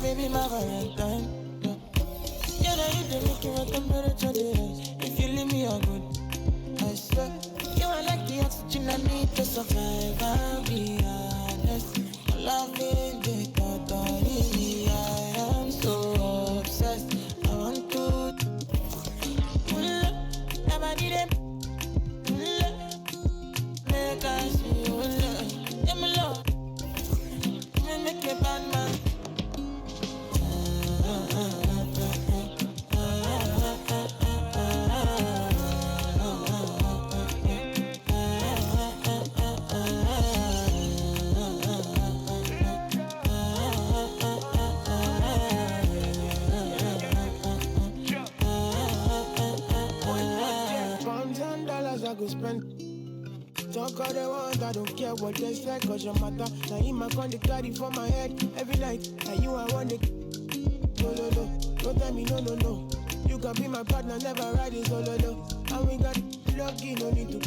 baby, my Valentine. Yeah, now you the make your temperature rise. If you leave me, you're good. I swear, you are like the oxygen I need to survive. I'll be honest, my love is the thought of me. I am so obsessed. I want to never need it. Make us see you love. Yeah, my love. Make a bad man. $1,000 I could spend. Talk all they want, I don't care what they say, cause your matter. Now in my con, they carry for my head every night. And you, I want it. No, no, no. Don't tell me no, no, no. You can be my partner, never ride it solo, no. And we got lucky, no need to.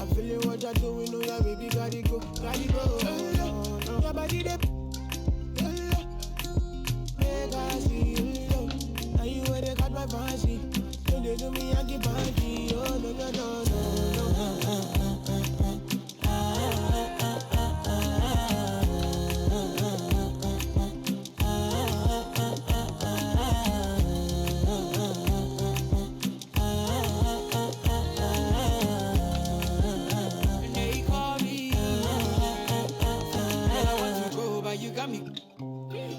I'm feeling what you're doing, oh yeah, baby, gotta go, gotta go. Your body, they make I see you, now you where they got my fancy. Don't they do me, I give banky, oh no, no, no, no.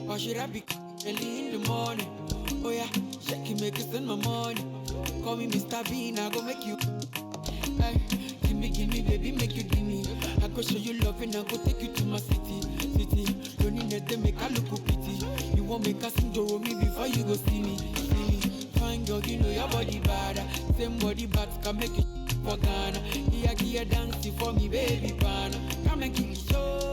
Why should I be early in the morning? Oh yeah, shake it, make it spend my money. Call me Mr. Bean, I go make you. Hey, give me, baby, make you give me. I go show you love and I go take you to my city. Don't need them, make I look pity. You won't make us sing to me before you go see me. Fine girl, you know your body bad. Same body bad can make it for Ghana. Here, dancing for me, baby, pana. Come and give me show.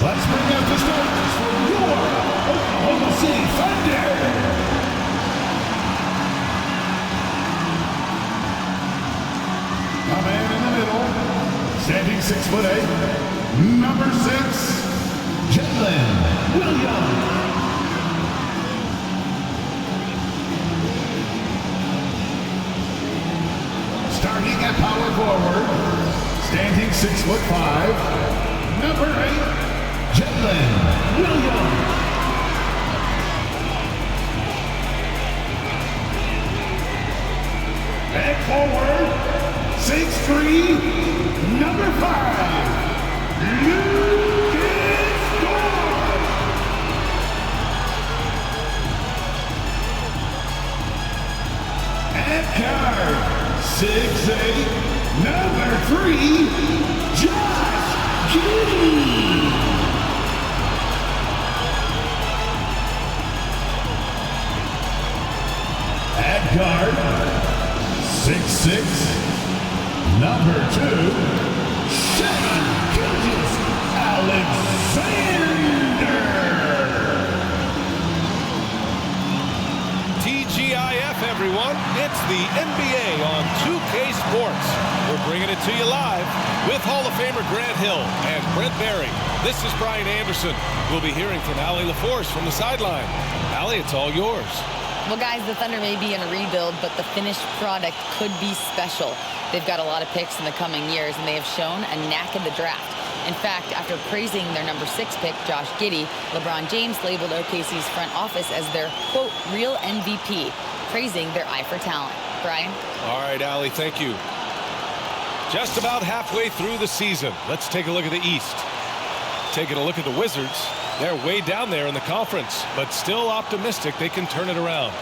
Let's bring out the starters for your Oklahoma City Thunder. A man in the middle, standing 6'8", number 6, Jalen Williams. Starting at power forward, standing 6'5", number 8. Jalen Williams. And forward, 6'3", number 5, Luguentz Dort. And guard, 6'8", number 3, Josh Giddy. At guard, 6'6", number 2, Shane Gilgis Alexander. TGIF, everyone. It's the NBA on 2K Sports. We're bringing it to you live with Hall of Famer Grant Hill and Brent Barry. This is Brian Anderson. We'll be hearing from Allie LaForce from the sideline. Allie, it's all yours. Well, guys, the Thunder may be in a rebuild, but the finished product could be special. They've got a lot of picks in the coming years, and they have shown a knack in the draft. In fact, after praising their number 6 pick, Josh Giddy, LeBron James labeled OKC's front office as their, quote, real MVP, praising their eye for talent. Brian? All right, Allie, thank you. Just about halfway through the season. Let's take a look at the East. Taking a look at the Wizards. They're way down there in the conference, but still optimistic they can turn it around.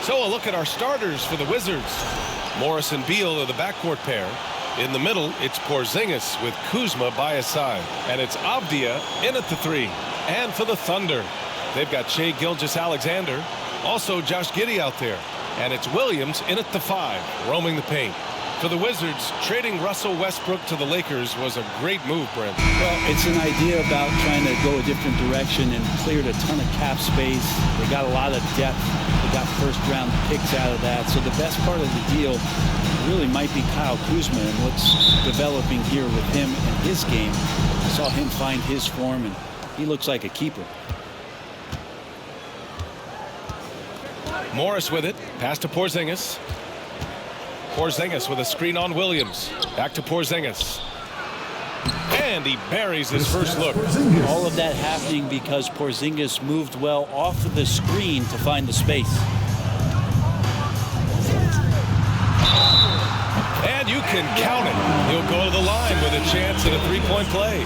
So a look at our starters for the Wizards. Morris and Beal are the backcourt pair. In the middle, it's Porzingis with Kuzma by his side. And it's Avdija in at the 3. And for the Thunder, they've got Shai Gilgeous-Alexander, also Josh Giddey out there. And it's Williams in at the 5, roaming the paint. For the Wizards, trading Russell Westbrook to the Lakers was a great move, Brent. Well, it's an idea about trying to go a different direction and cleared a ton of cap space. They got a lot of depth. They got first-round picks out of that. So the best part of the deal really might be Kyle Kuzma and what's developing here with him and his game. I saw him find his form, and he looks like a keeper. Morris with it. Pass to Porzingis. Porzingis with a screen on Williams. Back to Porzingis. And he buries his first look. All of that happening because Porzingis moved well off of the screen to find the space. And you can count it. He'll go to the line with a chance at a three-point play.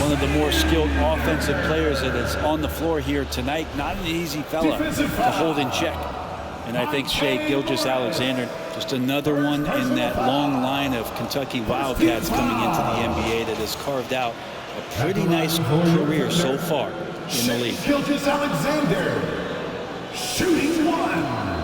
One of the more skilled offensive players that is on the floor here tonight. Not an easy fella to hold in check. And I think Shai Gilgeous-Alexander, just another one in that long line of Kentucky Wildcats coming into the NBA that has carved out a pretty nice career so far in the league. Gilgeous-Alexander, shooting 1.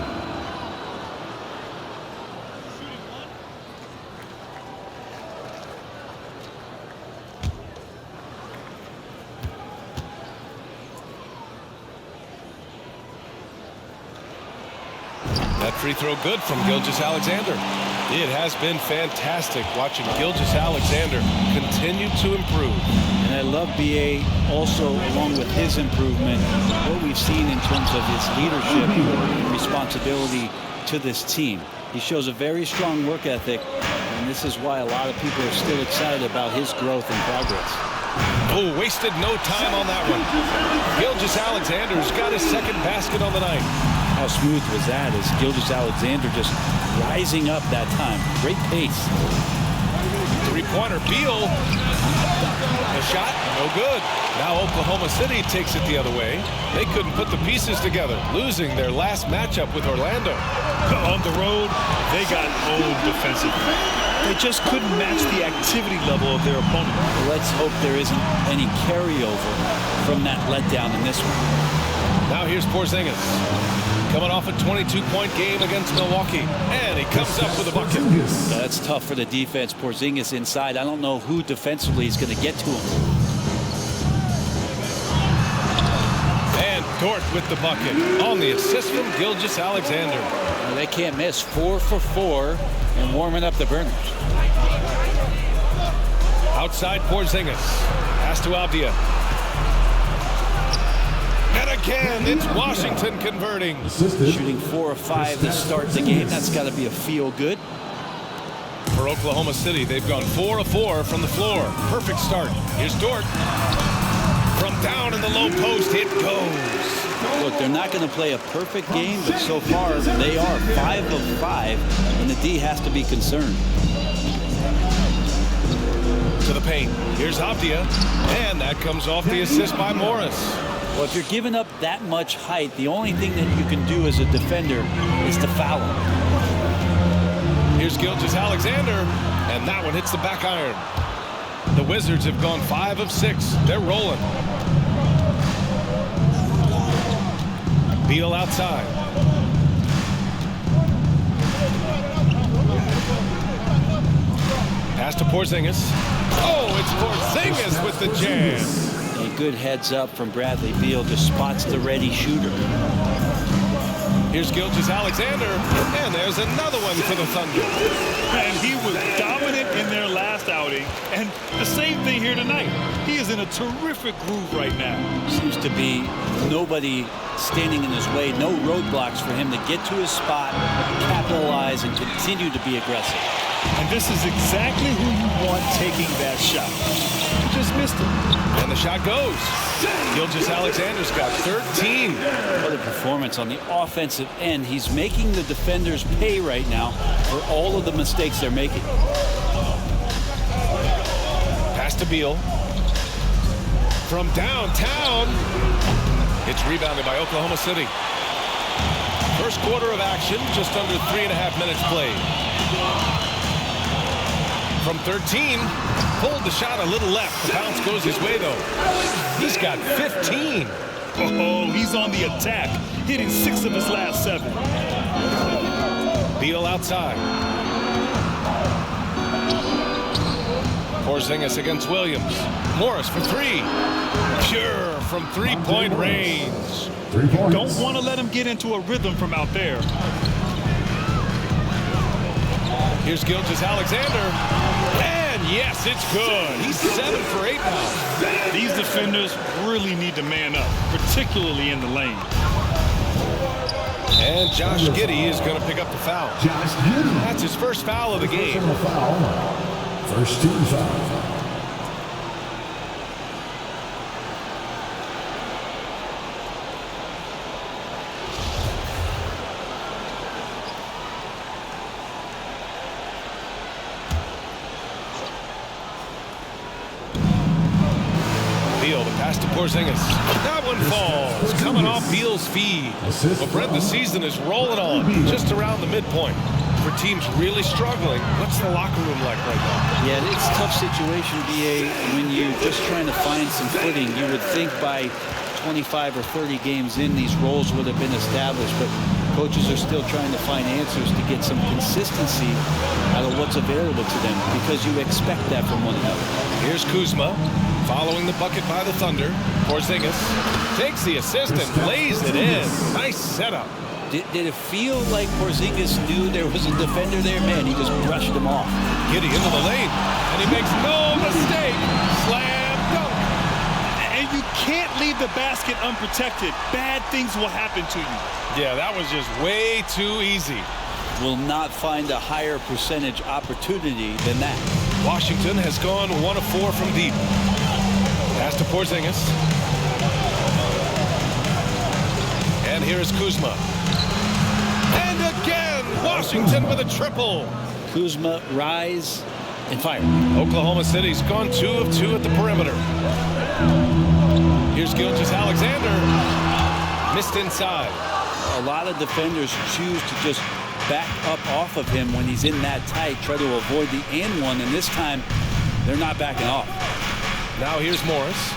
That free throw good from Gilgeous-Alexander. It has been fantastic watching Gilgeous-Alexander continue to improve. And I love BA also, along with his improvement, what we've seen in terms of his leadership and responsibility to this team. He shows a very strong work ethic, and this is why a lot of people are still excited about his growth and progress. Oh, wasted no time on that one. Gilgeous-Alexander's got his second basket on the night. How smooth was that as Gilgeous-Alexander just rising up that time. Great pace. Three-pointer, Beal. A shot, no good. Now Oklahoma City takes it the other way. They couldn't put the pieces together, losing their last matchup with Orlando. On the road, they got old defensively. They just couldn't match the activity level of their opponent. Well, let's hope there isn't any carryover from that letdown in this one. Now here's Porzingis. Coming off a 22-point game against Milwaukee. And he comes up with a bucket. That's tough for the defense. Porzingis inside. I don't know who defensively is going to get to him. And Dort with the bucket on the assist from Gilgeous-Alexander. Well, they can't miss. 4 for 4 and warming up the burners. Outside Porzingis. Pass to Avdija. And again, it's Washington converting. Shooting 4 of 5 to start the game. That's got to be a feel good. For Oklahoma City, they've gone 4 of 4 from the floor. Perfect start. Here's Dort. From down in the low post, it goes. Look, they're not going to play a perfect game, but so far they are 5 of 5, and the D has to be concerned. To the paint. Here's Avdija. And that comes off the assist by Morris. Well, if you're giving up that much height, the only thing that you can do as a defender is to foul him. Here's Gilgeous-Alexander, and that one hits the back iron. The Wizards have gone 5 of 6. They're rolling. Beal outside. Pass to Porzingis. Oh, it's Porzingis with the jam. A good heads up from Bradley Beal, just spots the ready shooter. Here's Gilgeous-Alexander, and there's another one for the Thunder. And he was dominant in their last outing, and the same thing here tonight. He is in a terrific groove right now. Seems to be nobody standing in his way, no roadblocks for him to get to his spot, capitalize, and continue to be aggressive. And this is exactly who you want taking that shot. He just missed it. And the shot goes. Gilgeous-Alexander's got 13. What a performance on the offensive end. He's making the defenders pay right now for all of the mistakes they're making. Pass to Beal. From downtown. It's rebounded by Oklahoma City. First quarter of action, just under 3.5 minutes played. From 13, pulled the shot a little left. The bounce goes his way, though. He's got 15. Oh, he's on the attack, hitting 6 of his last 7. Beal outside. Porzingis against Williams. Morris for 3. Pure from three-point range. 3 points. Don't want to let him get into a rhythm from out there. Here's Gilgeous-Alexander. And yes, it's good. He's 7 for 8 now. These defenders really need to man up, particularly in the lane. And Josh Giddey is going to pick up the foul. Josh Giddey. That's his first foul of the game. First team foul. Beal, the pass to Porzingis. That one falls, coming off Beal's feed. But Brent, the season is rolling on, just around the midpoint. For teams really struggling, what's the locker room like right now? Yeah, it's a tough situation, BA, when you're just trying to find some footing. You would think by 25 or 30 games in, these roles would have been established, but coaches are still trying to find answers to get some consistency out of what's available to them, because you expect that from one another. Here's Kuzma, following the bucket by the Thunder. Porzingis takes the assist and lays it in. Nice setup. Did it feel like Porzingis knew there was a defender there? Man, he just brushed him off. Giddey into the lane, and he makes no mistake. Slam dunk. And you can't leave the basket unprotected. Bad things will happen to you. Yeah, that was just way too easy. Will not find a higher percentage opportunity than that. Washington has gone 1 of 4 from deep. Pass to Porzingis. And here is Kuzma. And again, Washington with a triple. Kuzma, rise, and fire. Oklahoma City's gone 2 of 2 at the perimeter. Here's Gilgeous-Alexander. Missed inside. A lot of defenders choose to just back up off of him when he's in that tight, try to avoid the and one, and this time they're not backing off. Now here's Morris,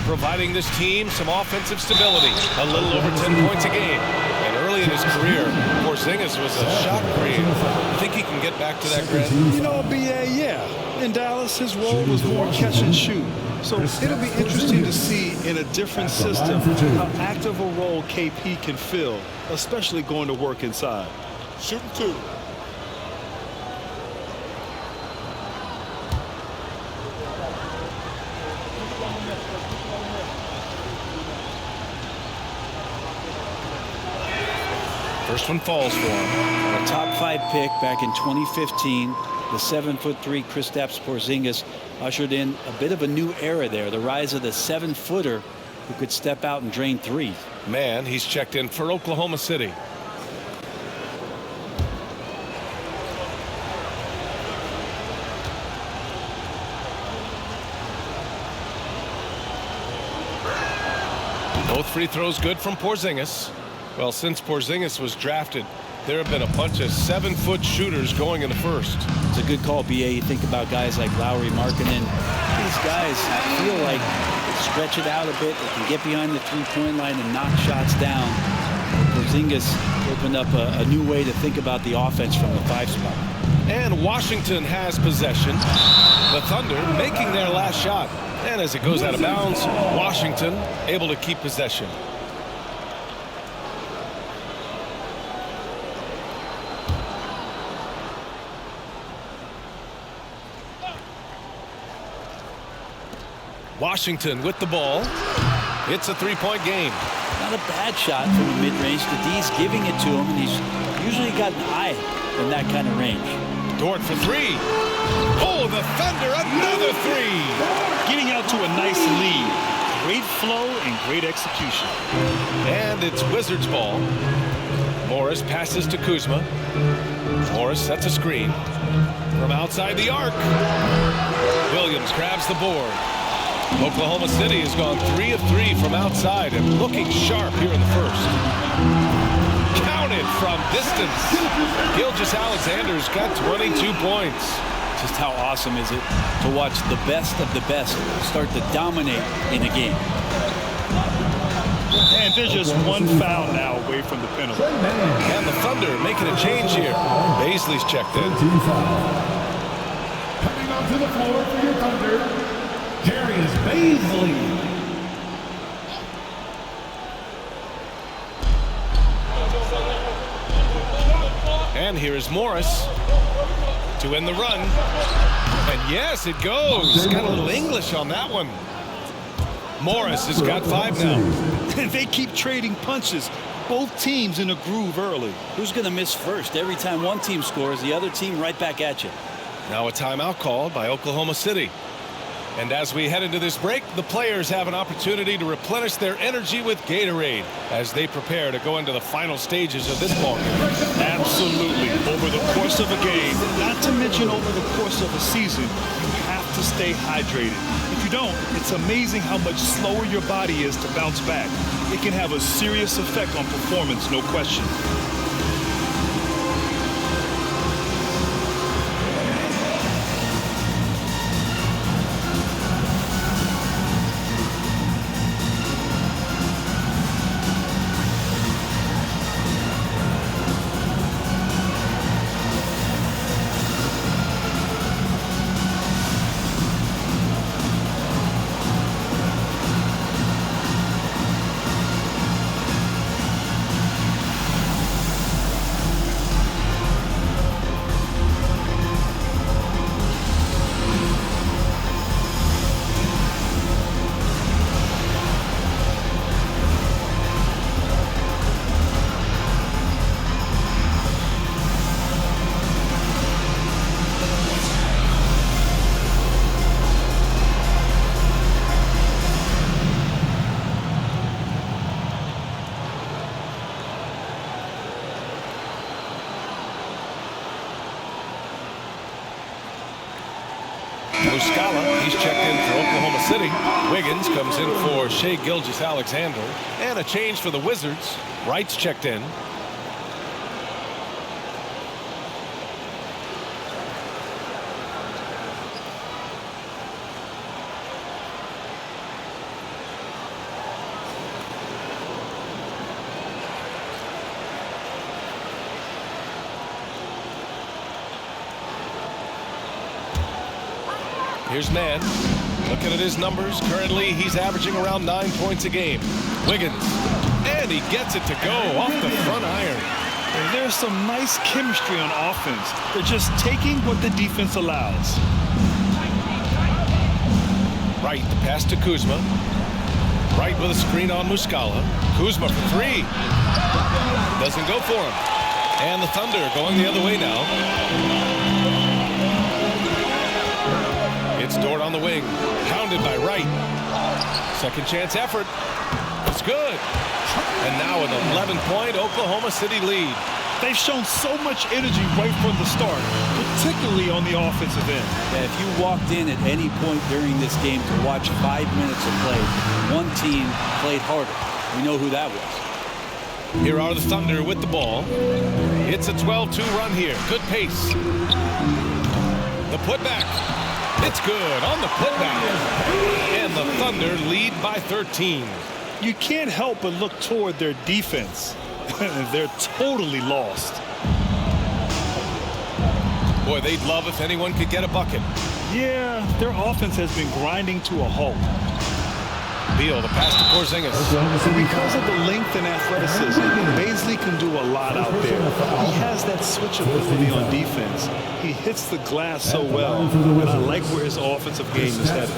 providing this team some offensive stability. A little over 10 points a game. And early in his career, Porzingis was a shot creator. I think he can get back to that, Grant. You know, BA, yeah. In Dallas, his role was more catch and shoot. So it'll be interesting to see in a different system how active a role KP can fill, especially going to work inside. Shooting 2. First one falls for him. A top 5 pick back in 2015. The 7'3" Kristaps Porzingis ushered in a bit of a new era there. The rise of the 7-footer who could step out and drain threes. Man, he's checked in for Oklahoma City. Both free throws good from Porzingis. Well, since Porzingis was drafted, there have been a bunch of 7-foot shooters going in the first. It's a good call, BA. You think about guys like Lowry, Markkanen. These guys feel like they stretch it out a bit. They can get behind the three-point line and knock shots down. Porzingis opened up a new way to think about the offense from the 5 spot. And Washington has possession. The Thunder making their last shot. And as it goes out of bounds, Washington able to keep possession. Washington with the ball. It's a 3-point game. Not a bad shot from the mid-range. The D's giving it to him, and he's usually got an eye in that kind of range. Dort for 3. Oh, the Thunder, another 3. Getting out to a nice lead. Great flow and great execution. And it's Wizards ball. Morris passes to Kuzma. Morris sets a screen from outside the arc. Williams grabs the board. Oklahoma City has gone 3 of 3 from outside and looking sharp here in the first. Count it. from distance. Gilgeous-Alexander's got 22 points. Just how awesome is it to watch the best of the best start to dominate in a game. And they're just one foul now away from the penalty. And the Thunder making a change here. Baisley's checked in. Coming onto the floor for your Thunder, Darius Baisley. And here is Morris to end the run. And yes, it goes. Got a little English on that one. Morris has got 5 now. And they keep trading punches. Both teams in a groove early. Who's going to miss first? Every time one team scores, the other team right back at you. Now a timeout called by Oklahoma City. And as we head into this break, the players have an opportunity to replenish their energy with Gatorade as they prepare to go into the final stages of this ball game. Absolutely. Over the course of a game, not to mention over the course of a season, you have to stay hydrated. If you don't, it's amazing how much slower your body is to bounce back. It can have a serious effect on performance, no question. Muscala, he's checked in for Oklahoma City. Wiggins comes in for Shai Gilgeous-Alexander. And a change for the Wizards. Wright's checked in. Here's Mann. Looking at his numbers, currently he's averaging around 9 points a game. Wiggins, and he gets it to go off the front iron. And there's some nice chemistry on offense. They're just taking what the defense allows. Wright, the pass to Kuzma. Wright with a screen on Muscala. Kuzma for 3. Doesn't go for him. And the Thunder going the other way now. It's Dort on the wing, pounded by Wright. Second chance effort. It's good. And now an 11-point Oklahoma City lead. They've shown so much energy right from the start, particularly on the offensive end. Yeah, if you walked in at any point during this game to watch 5 minutes of play, one team played harder. We know who that was. Here are the Thunder with the ball. It's a 12-2 run here. Good pace. The putback. It's good on the putback. And the Thunder lead by 13. You can't help but look toward their defense. They're totally lost. Boy, they'd love if anyone could get a bucket. Yeah, their offense has been grinding to a halt. Beal, the pass to Porzingis. Because of the length and athleticism, Baisley can do a lot out there. He has that switch ability on defense. He hits the glass so well, and I like where his offensive game is headed.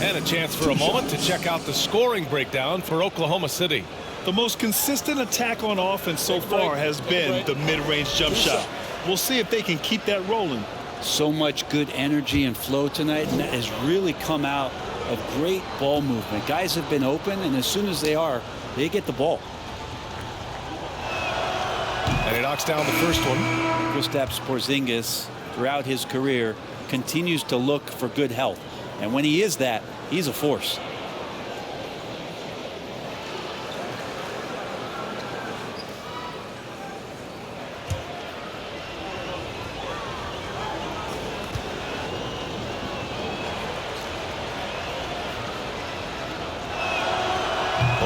And a chance for a moment to check out the scoring breakdown for Oklahoma City. The most consistent attack on offense so far has been the mid-range jump shot. We'll see if they can keep that rolling. So much good energy and flow tonight, and that has really come out of great ball movement. Guys have been open, and as soon as they are, they get the ball. And he knocks down the first one. Kristaps Porzingis, throughout his career, continues to look for good health. And when he is that, he's a force.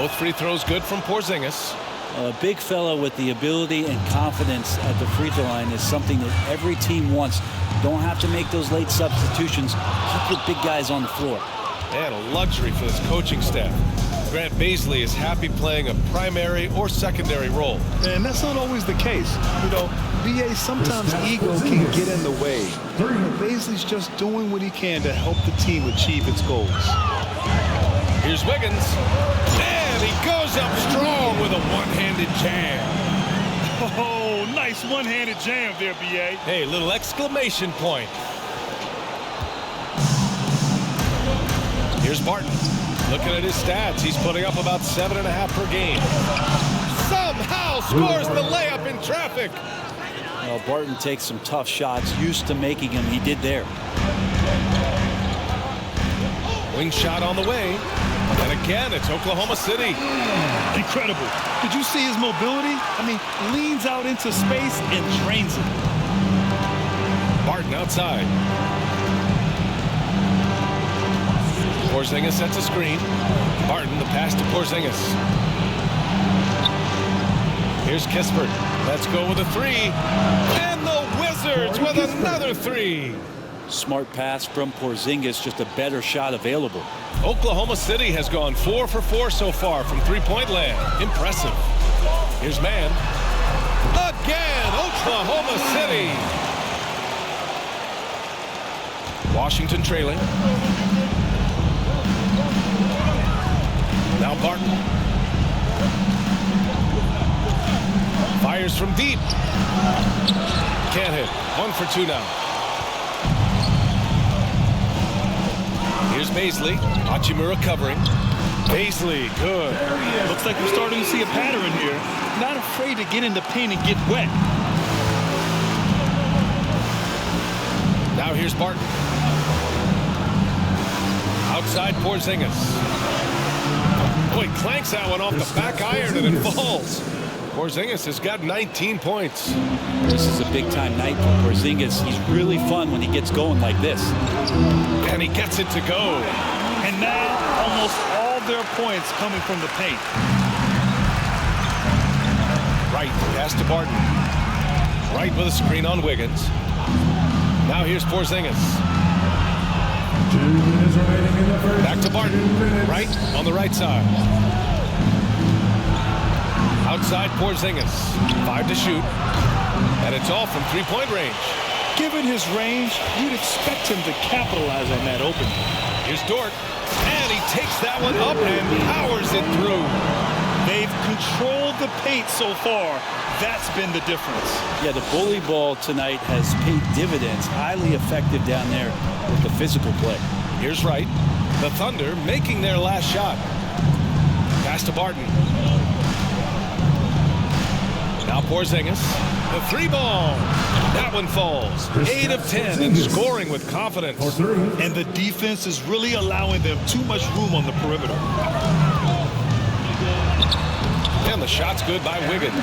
Both free throws good from Porzingis. A big fella with the ability and confidence at the free throw line is something that every team wants. Don't have to make those late substitutions. Keep your big guys on the floor. And a luxury for this coaching staff. Grant Baisley is happy playing a primary or secondary role. And that's not always the case. You know, BA, sometimes ego can get in the way. Baisley's just doing what he can to help the team achieve its goals. Here's Wiggins. And he goes up strong with a one-handed jam. Oh, nice one-handed jam there, BA. Hey, little exclamation point. Here's Barton. Looking at his stats, he's putting up about 7.5 per game. Somehow scores the layup in traffic. Well, Barton takes some tough shots, used to making them. He did there. Wing shot on the way. And again, it's Oklahoma City. Incredible. Did you see his mobility? I mean, leans out into space and drains it. Barton outside. Porzingis sets a screen. Barton, the pass to Porzingis. Here's Kispert. Let's go with a three. And the Wizards with another three. Smart pass from Porzingis, just a better shot available. Oklahoma City has gone 4 for 4 so far from three-point land. Impressive. Here's Mann. Again, Oklahoma City. Washington trailing. Now Barton. Fires from deep. Can't hit. 1 for 2 now. Here's Baisley. Hachimura covering. Baisley, good. Looks like we're starting to see a pattern here. Not afraid to get in the paint and get wet. Now here's Barton. Outside Porzingis. Boy, clanks that one off the back iron and it falls. Porzingis has got 19 points. This is a big-time night for Porzingis. He's really fun when he gets going like this. And he gets it to go. And now almost all their points coming from the paint. Right, pass to Barton. Right with a screen on Wiggins. Now here's Porzingis. 2 minutes remaining in the first. Back to Barton. Right on the right side. Outside Porzingis. 5 to shoot. And it's all from three-point range. Given his range, you'd expect him to capitalize on that opening. Here's Dort. And he takes that one up and powers it through. They've controlled the paint so far. That's been the difference. Yeah, the bully ball tonight has paid dividends. Highly effective down there with the physical play. Here's Wright. The Thunder making their last shot. Pass to Barton. Now Porzingis. The three ball. That one falls. 8 of 10 and scoring with confidence. And the defense is really allowing them too much room on the perimeter. And the shot's good by Wiggins.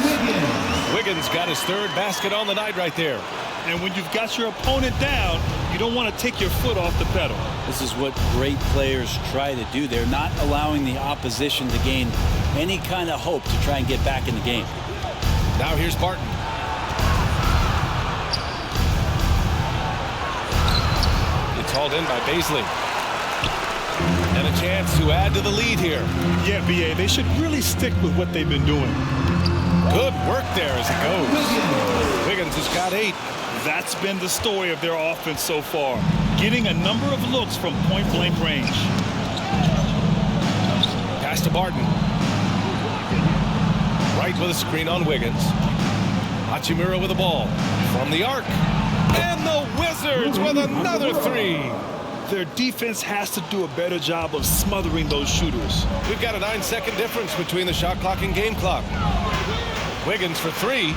Wiggins got his 3rd basket on the night right there. And when you've got your opponent down, you don't want to take your foot off the pedal. This is what great players try to do. They're not allowing the opposition to gain any kind of hope to try and get back in the game. Now here's Barton. It's hauled in by Baisley. And a chance to add to the lead here. Yeah, BA, they should really stick with what they've been doing. Good work there as it goes. Wiggins has got 8. That's been the story of their offense so far. Getting a number of looks from point-blank range. Pass to Barton. Right with a screen on Wiggins. Hachimura with the ball. From the arc. And the Wizards with another 3. Their defense has to do a better job of smothering those shooters. We've got a 9-second difference between the shot clock and game clock. Wiggins for 3.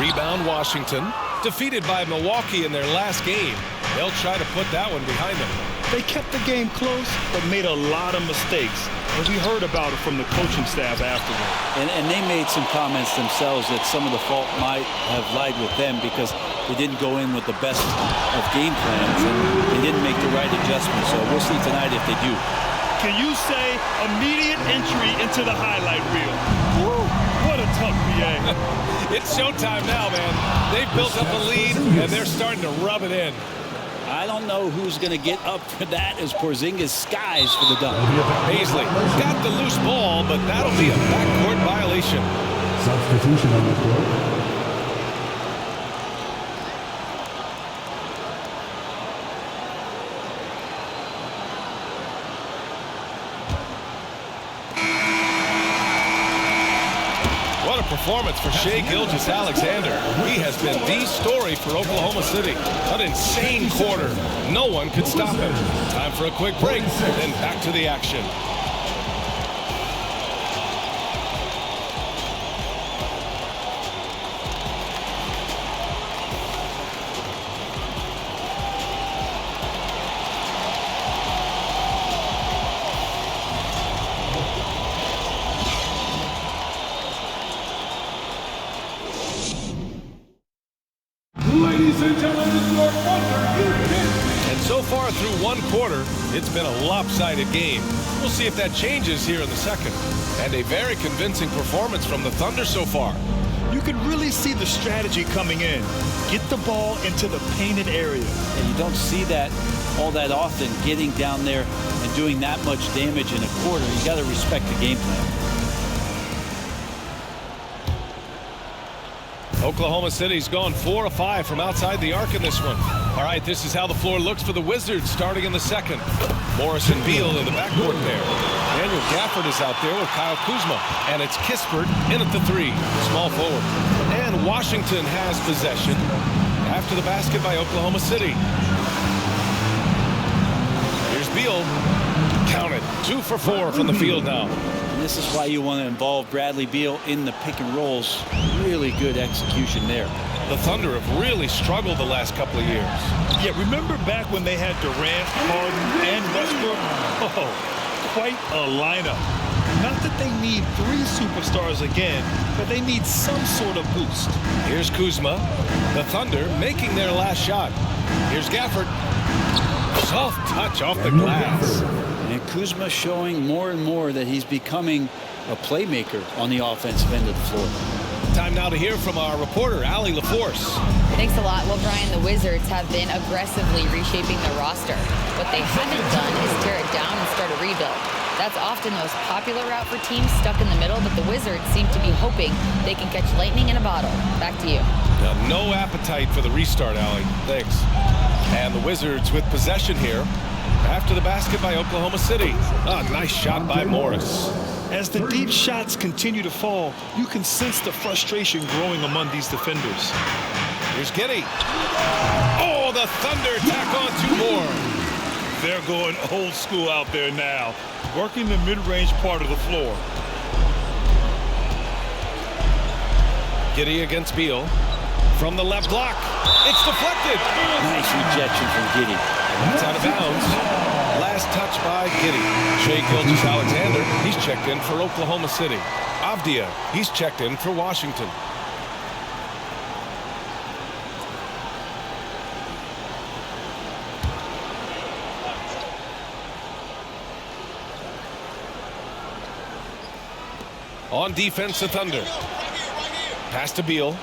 Rebound Washington. Defeated by Milwaukee in their last game. They'll try to put that one behind them. They kept the game close, but made a lot of mistakes. And we heard about it from the coaching staff afterward. And they made some comments themselves that some of the fault might have lied with them because they didn't go in with the best of game plans and they didn't make the right adjustments. So we'll see tonight if they do. Can you say immediate entry into the highlight reel? Woo, what a tough PA. It's showtime now, man. They've built up a lead, and they're starting to rub it in. I don't know who's going to get up for that as Porzingis skies for the dunk. Paisley got the loose ball, but that'll be a backcourt violation. Substitution on the court. Performance for Shai Gilgeous-Alexander. He has been the story for Oklahoma City. An insane quarter. No one could stop him. Time for a quick break, then back to the action. And so far through one quarter, it's been a lopsided game. We'll see if that changes here in the second. And a very convincing performance from the Thunder so far. You can really see the strategy coming in. Get the ball into the painted area. And you don't see that all that often, getting down there and doing that much damage in a quarter. You got to respect the game plan. Oklahoma City's gone 4 of 5 from outside the arc in this one. All right, this is how the floor looks for the Wizards starting in the second. Morris and Beal in the backcourt pair. Daniel Gafford is out there with Kyle Kuzma. And it's Kispert in at the 3, small forward. And Washington has possession after the basket by Oklahoma City. Here's Beal. Counted. 2 for 4 from the field now. This is why you want to involve Bradley Beal in the pick and rolls. Really good execution there. The Thunder have really struggled the last couple of years. Yeah, remember back when they had Durant, Harden, and Westbrook? Oh, quite a lineup. Not that they need 3 superstars again, but they need some sort of boost. Here's Kuzma. The Thunder making their last shot. Here's Gafford. Soft touch off the glass. And Kuzma showing more and more that he's becoming a playmaker on the offensive end of the floor. Time now to hear from our reporter, Allie LaForce. Thanks a lot. Well, Brian, the Wizards have been aggressively reshaping their roster. What they haven't done is tear it down and start a rebuild. That's often the most popular route for teams stuck in the middle, but the Wizards seem to be hoping they can catch lightning in a bottle. Back to you. Now, no appetite for the restart, Allie. Thanks. And the Wizards with possession here after the basket by Oklahoma City. A nice shot by Morris. As the deep shots continue to fall, you can sense the frustration growing among these defenders. Here's Giddey. Oh, the Thunder tack on 2 more. They're going old school out there now, working the mid-range part of the floor. Giddey against Beal. From the left block. It's deflected. Nice rejection from Giddey. That's out of bounds. Last touch by Giddey. Shai Gilgeous-Alexander, he's checked in for Oklahoma City. Avdija, he's checked in for Washington. On defense, the Thunder. Pass to Beal.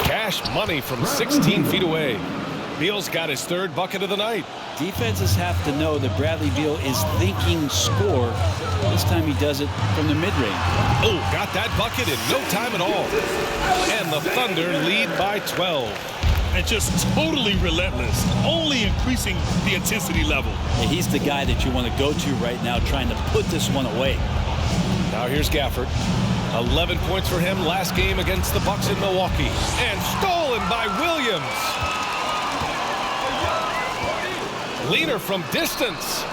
Cash money from 16 feet away. Beal's got his 3rd bucket of the night. Defenses have to know that Bradley Beal is thinking score. This time he does it from the mid-range. Oh, got that bucket in no time at all. And the Thunder lead by 12. And just totally relentless, only increasing the intensity level. And he's the guy that you want to go to right now, trying to put this one away. Now here's Gafford. 11 points for him last game against the Bucks in Milwaukee. And stolen by Williams. Leaner from distance.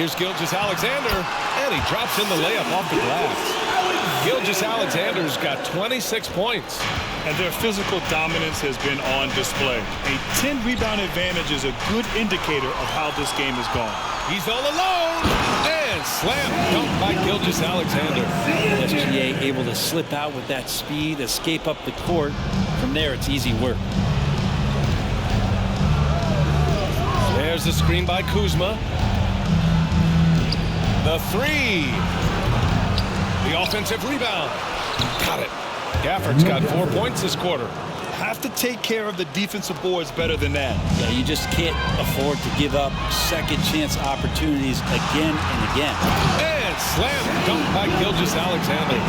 Here's Gilgeous-Alexander, and he drops in the layup off the glass. Gilgeous-Alexander's got 26 points. And their physical dominance has been on display. A 10-rebound advantage is a good indicator of how this game has gone. He's all alone, and slam dunk by Gilgeous-Alexander. SGA able to slip out with that speed, escape up the court. From there, it's easy work. There's the screen by Kuzma. The three. The offensive rebound. Got it. Gafford's got 4 points this quarter. Have to take care of the defensive boards better than that. Yeah, you just can't afford to give up second chance opportunities again and again. And slam dunk by Gilgeous-Alexander.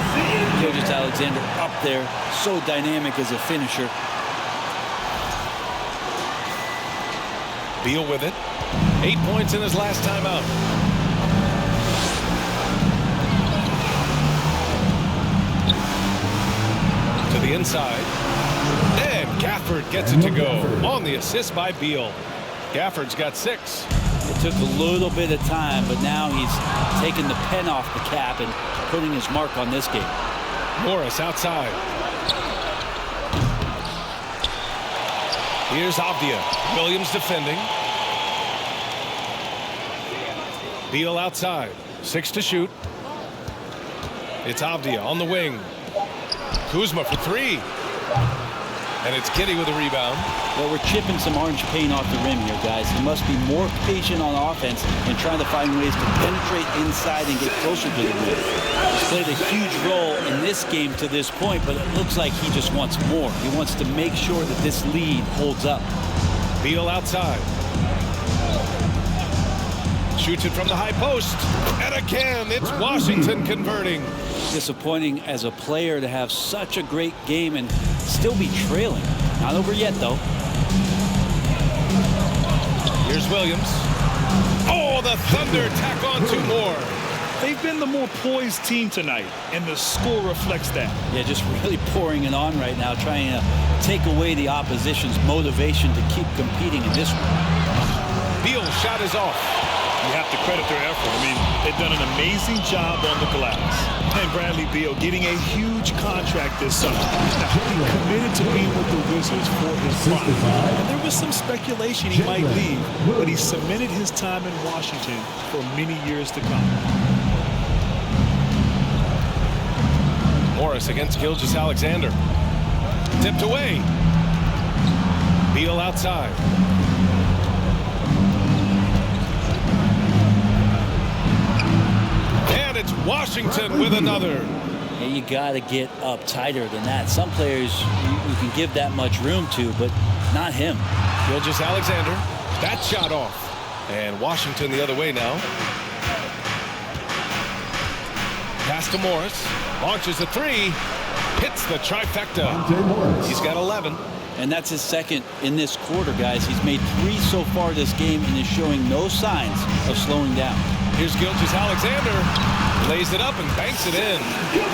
Gilgeous-Alexander up there, so dynamic as a finisher. Beal with it. 8 points in his last time out. To the inside. And Gafford gets it to go on the assist by Beal. Gafford's got 6. It took a little bit of time, but now he's taking the pen off the cap and putting his mark on this game. Morris outside. Here's Avdija. Williams defending. Beal outside. 6 to shoot. It's Avdija on the wing. Kuzma for 3. And it's Kitty with a rebound. Well, we're chipping some orange paint off the rim here, guys. He must be more patient on offense and trying to find ways to penetrate inside and get closer to the rim. He's played a huge role in this game to this point, but it looks like he just wants more. He wants to make sure that this lead holds up. Beal outside. Shoots it from the high post. And again, it's Washington converting. Disappointing as a player to have such a great game and still be trailing. Not over yet, though. Here's Williams. Oh, the Thunder tack on 2 more. They've been the more poised team tonight, and the score reflects that. Yeah, just really pouring it on right now, trying to take away the opposition's motivation to keep competing in this one. Beal's shot is off. You have to credit their effort. I mean, they've done an amazing job on the glass. And Bradley Beal getting a huge contract this summer. Now, he committed to being with the Wizards for his prime. And there was some speculation he might leave, but he cemented his time in Washington for many years to come. Morris against Gilgeous-Alexander. Tipped away. Beal outside. And it's Washington with another. Yeah, you got to get up tighter than that. Some players you can give that much room to, but not him. Gilgeous-Alexander. That shot off. And Washington the other way now. Pass to Morris. Launches a 3. Hits the trifecta. He's got 11. And that's his second in this quarter, guys. He's made 3 so far this game and is showing no signs of slowing down. Here's Gilgeous-Alexander. Lays it up and banks it in.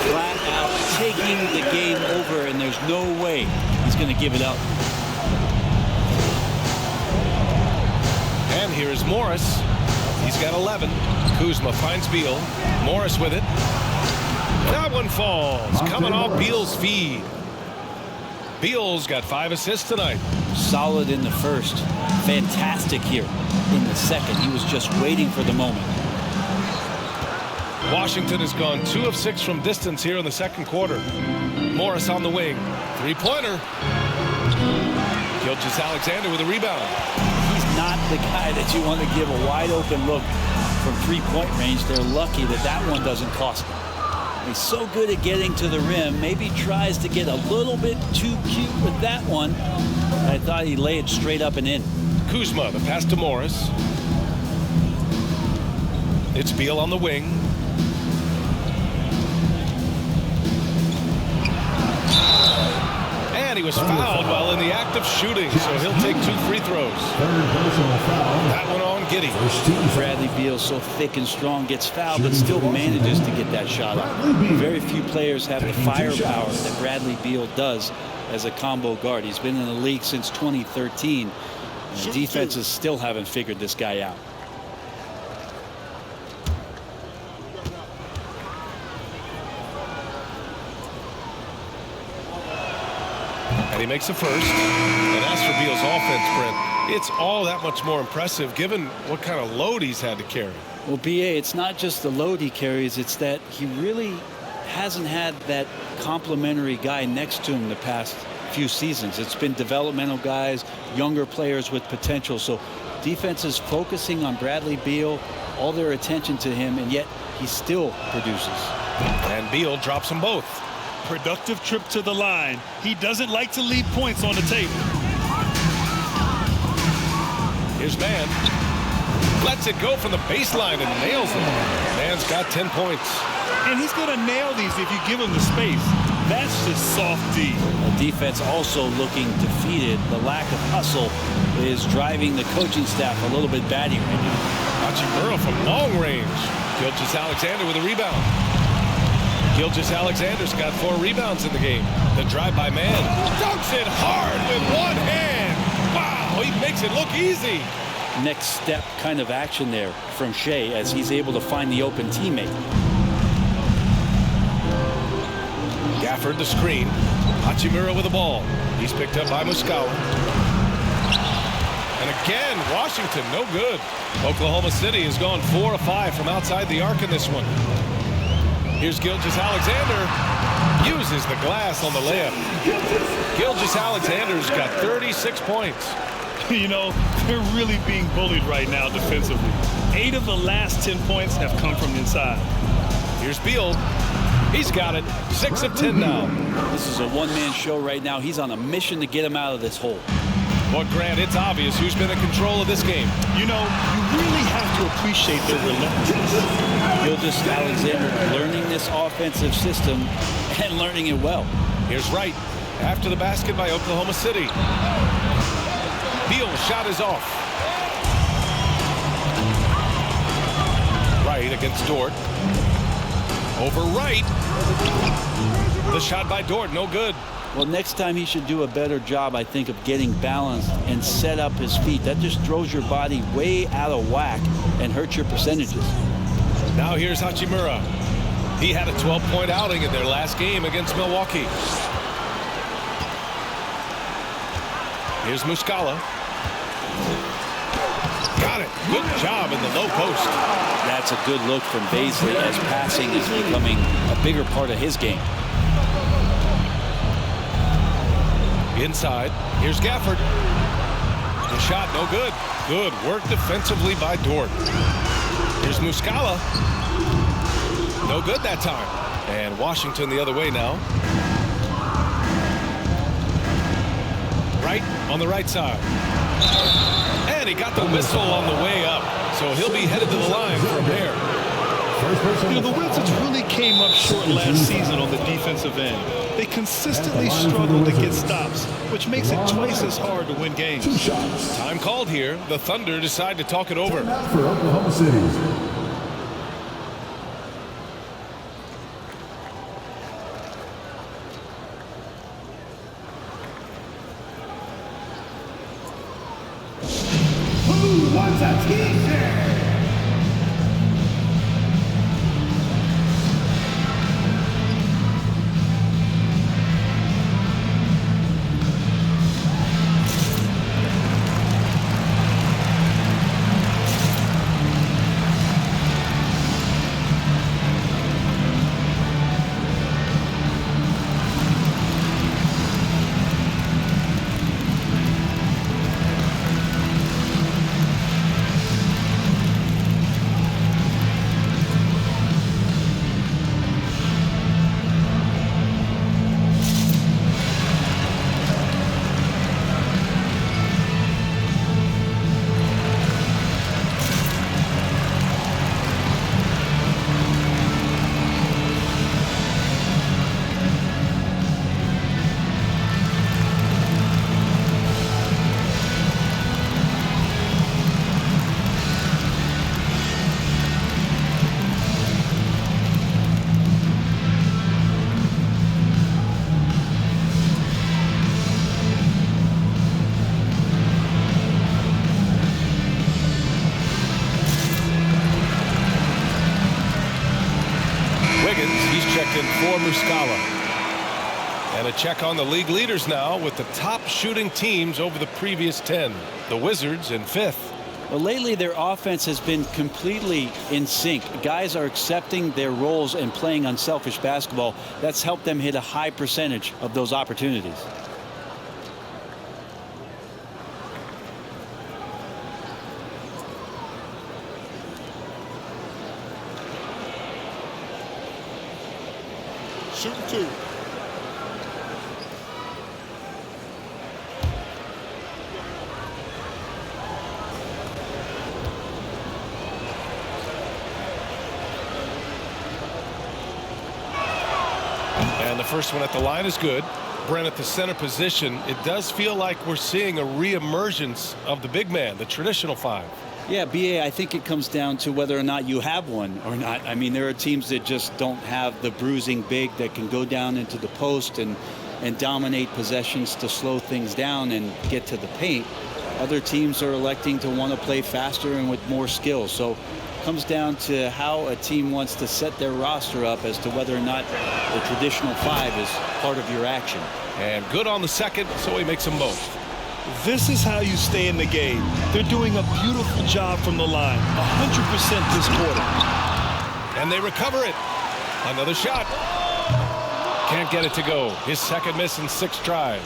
Flat out taking the game over, and there's no way he's going to give it up. And here is Morris. He's got 11. Kuzma finds Beal. Morris with it. That one falls. Coming off Beal's feed. Beal's got 5 assists tonight. Solid in the first. Fantastic here in the second. He was just waiting for the moment. Washington has gone 2 of 6 from distance here in the second quarter. Morris on the wing. 3-pointer. Gilgeous-Alexander with a rebound. He's not the guy that you want to give a wide open look from 3-point range. They're lucky that that one doesn't cost them. He's so good at getting to the rim. Maybe tries to get a little bit too cute with that one. I thought he'd lay it straight up and in. Kuzma, the pass to Morris. It's Beal on the wing. And he was fouled while in the act of shooting, so he'll take 2 free throws. That one on Giddey. Bradley Beal, so thick and strong, gets fouled, but still manages to get that shot up. Very few players have the firepower that Bradley Beal does as a combo guard. He's been in the league since 2013. And the defenses still haven't figured this guy out. And he makes a first. And as for Beal's offense, Brent, it's all that much more impressive given what kind of load he's had to carry. Well, B.A., it's not just the load he carries, it's that he really hasn't had that complimentary guy next to him the past few seasons. It's been developmental guys, younger players with potential. So Defense is focusing on Bradley Beal, all their attention to him, and yet he still produces. And Beal drops them both. Productive trip to the line. He doesn't like to leave points on the table. Here's Mann. Lets it go from the baseline and nails it. Mann's got 10 points. And he's going to nail these if you give him the space. That's just soft D. The defense also looking defeated. The lack of hustle is driving the coaching staff a little bit batty right now. Hachimura from long range. Gilgeous-Alexander with a rebound. Gilgeous-Alexander's got 4 rebounds in the game. The drive by Mann. Dunks it hard with one hand. Wow, he makes it look easy. Next step kind of action there from Shea as he's able to find the open teammate. Gafford the screen. Hachimura with the ball. He's picked up by Muscala. And again, Washington, no good. Oklahoma City has gone 4 of 5 from outside the arc in this one. Here's Gilgeous-Alexander. Uses the glass on the layup. Gilgeous-Alexander's got 36 points. You know, they're really being bullied right now defensively. 8 of the last 10 points have come from inside. Here's Beal. He's got it. 6 of 10 now. This is a one-man show right now. He's on a mission to get him out of this hole. But Grant, it's obvious who's been in control of this game. You know, you really have to appreciate their relentlessness. Gilgeous-Alexander learning this offensive system and learning it well. Here's Wright after the basket by Oklahoma City. Beal's shot is off. Wright against Dort. Over Wright. The shot by Dort, no good. Well, next time he should do a better job, I think, of getting balanced and set up his feet. That just throws your body way out of whack and hurts your percentages. Now here's Hachimura. He had a 12-point outing in their last game against Milwaukee. Here's Muscala. Got it. Good job in the low post. That's a good look from Baisley as passing is becoming a bigger part of his game. Inside, here's Gafford. The shot, no good. Good work defensively by Dort. Here's Muscala. No good that time. And Washington the other way now. Right on the right side. And he got the whistle on the way up. So he'll be headed to the line from there. You know, the Wizards really came up short last season on the defensive end. They consistently struggle to get stops, which makes it twice as hard to win games. Time called here. The Thunder decide to talk it over. For Oklahoma City. Who wants a t-shirt? For Muscala. And a check on the league leaders now with the top shooting teams over the previous 10. The Wizards in 5th. Well, lately their offense has been completely in sync. Guys are accepting their roles and playing unselfish basketball. That's helped them hit a high percentage of those opportunities. shooting 2. And the first one at the line is good. Brent at the center position. It does feel like we're seeing a reemergence of the big man, the traditional 5. Yeah, BA, I think it comes down to whether or not you have one or not. I mean, there are teams that just don't have the bruising big that can go down into the post and dominate possessions to slow things down and get to the paint. Other teams are electing to want to play faster and with more skill. So it comes down to how a team wants to set their roster up as to whether or not the traditional 5 is part of your action. And good on the second, so he makes them both. This is how you stay in the game. They're doing a beautiful job from the line, 100% this quarter. And they recover it. Another shot. Can't get it to go. His second miss in 6 tries.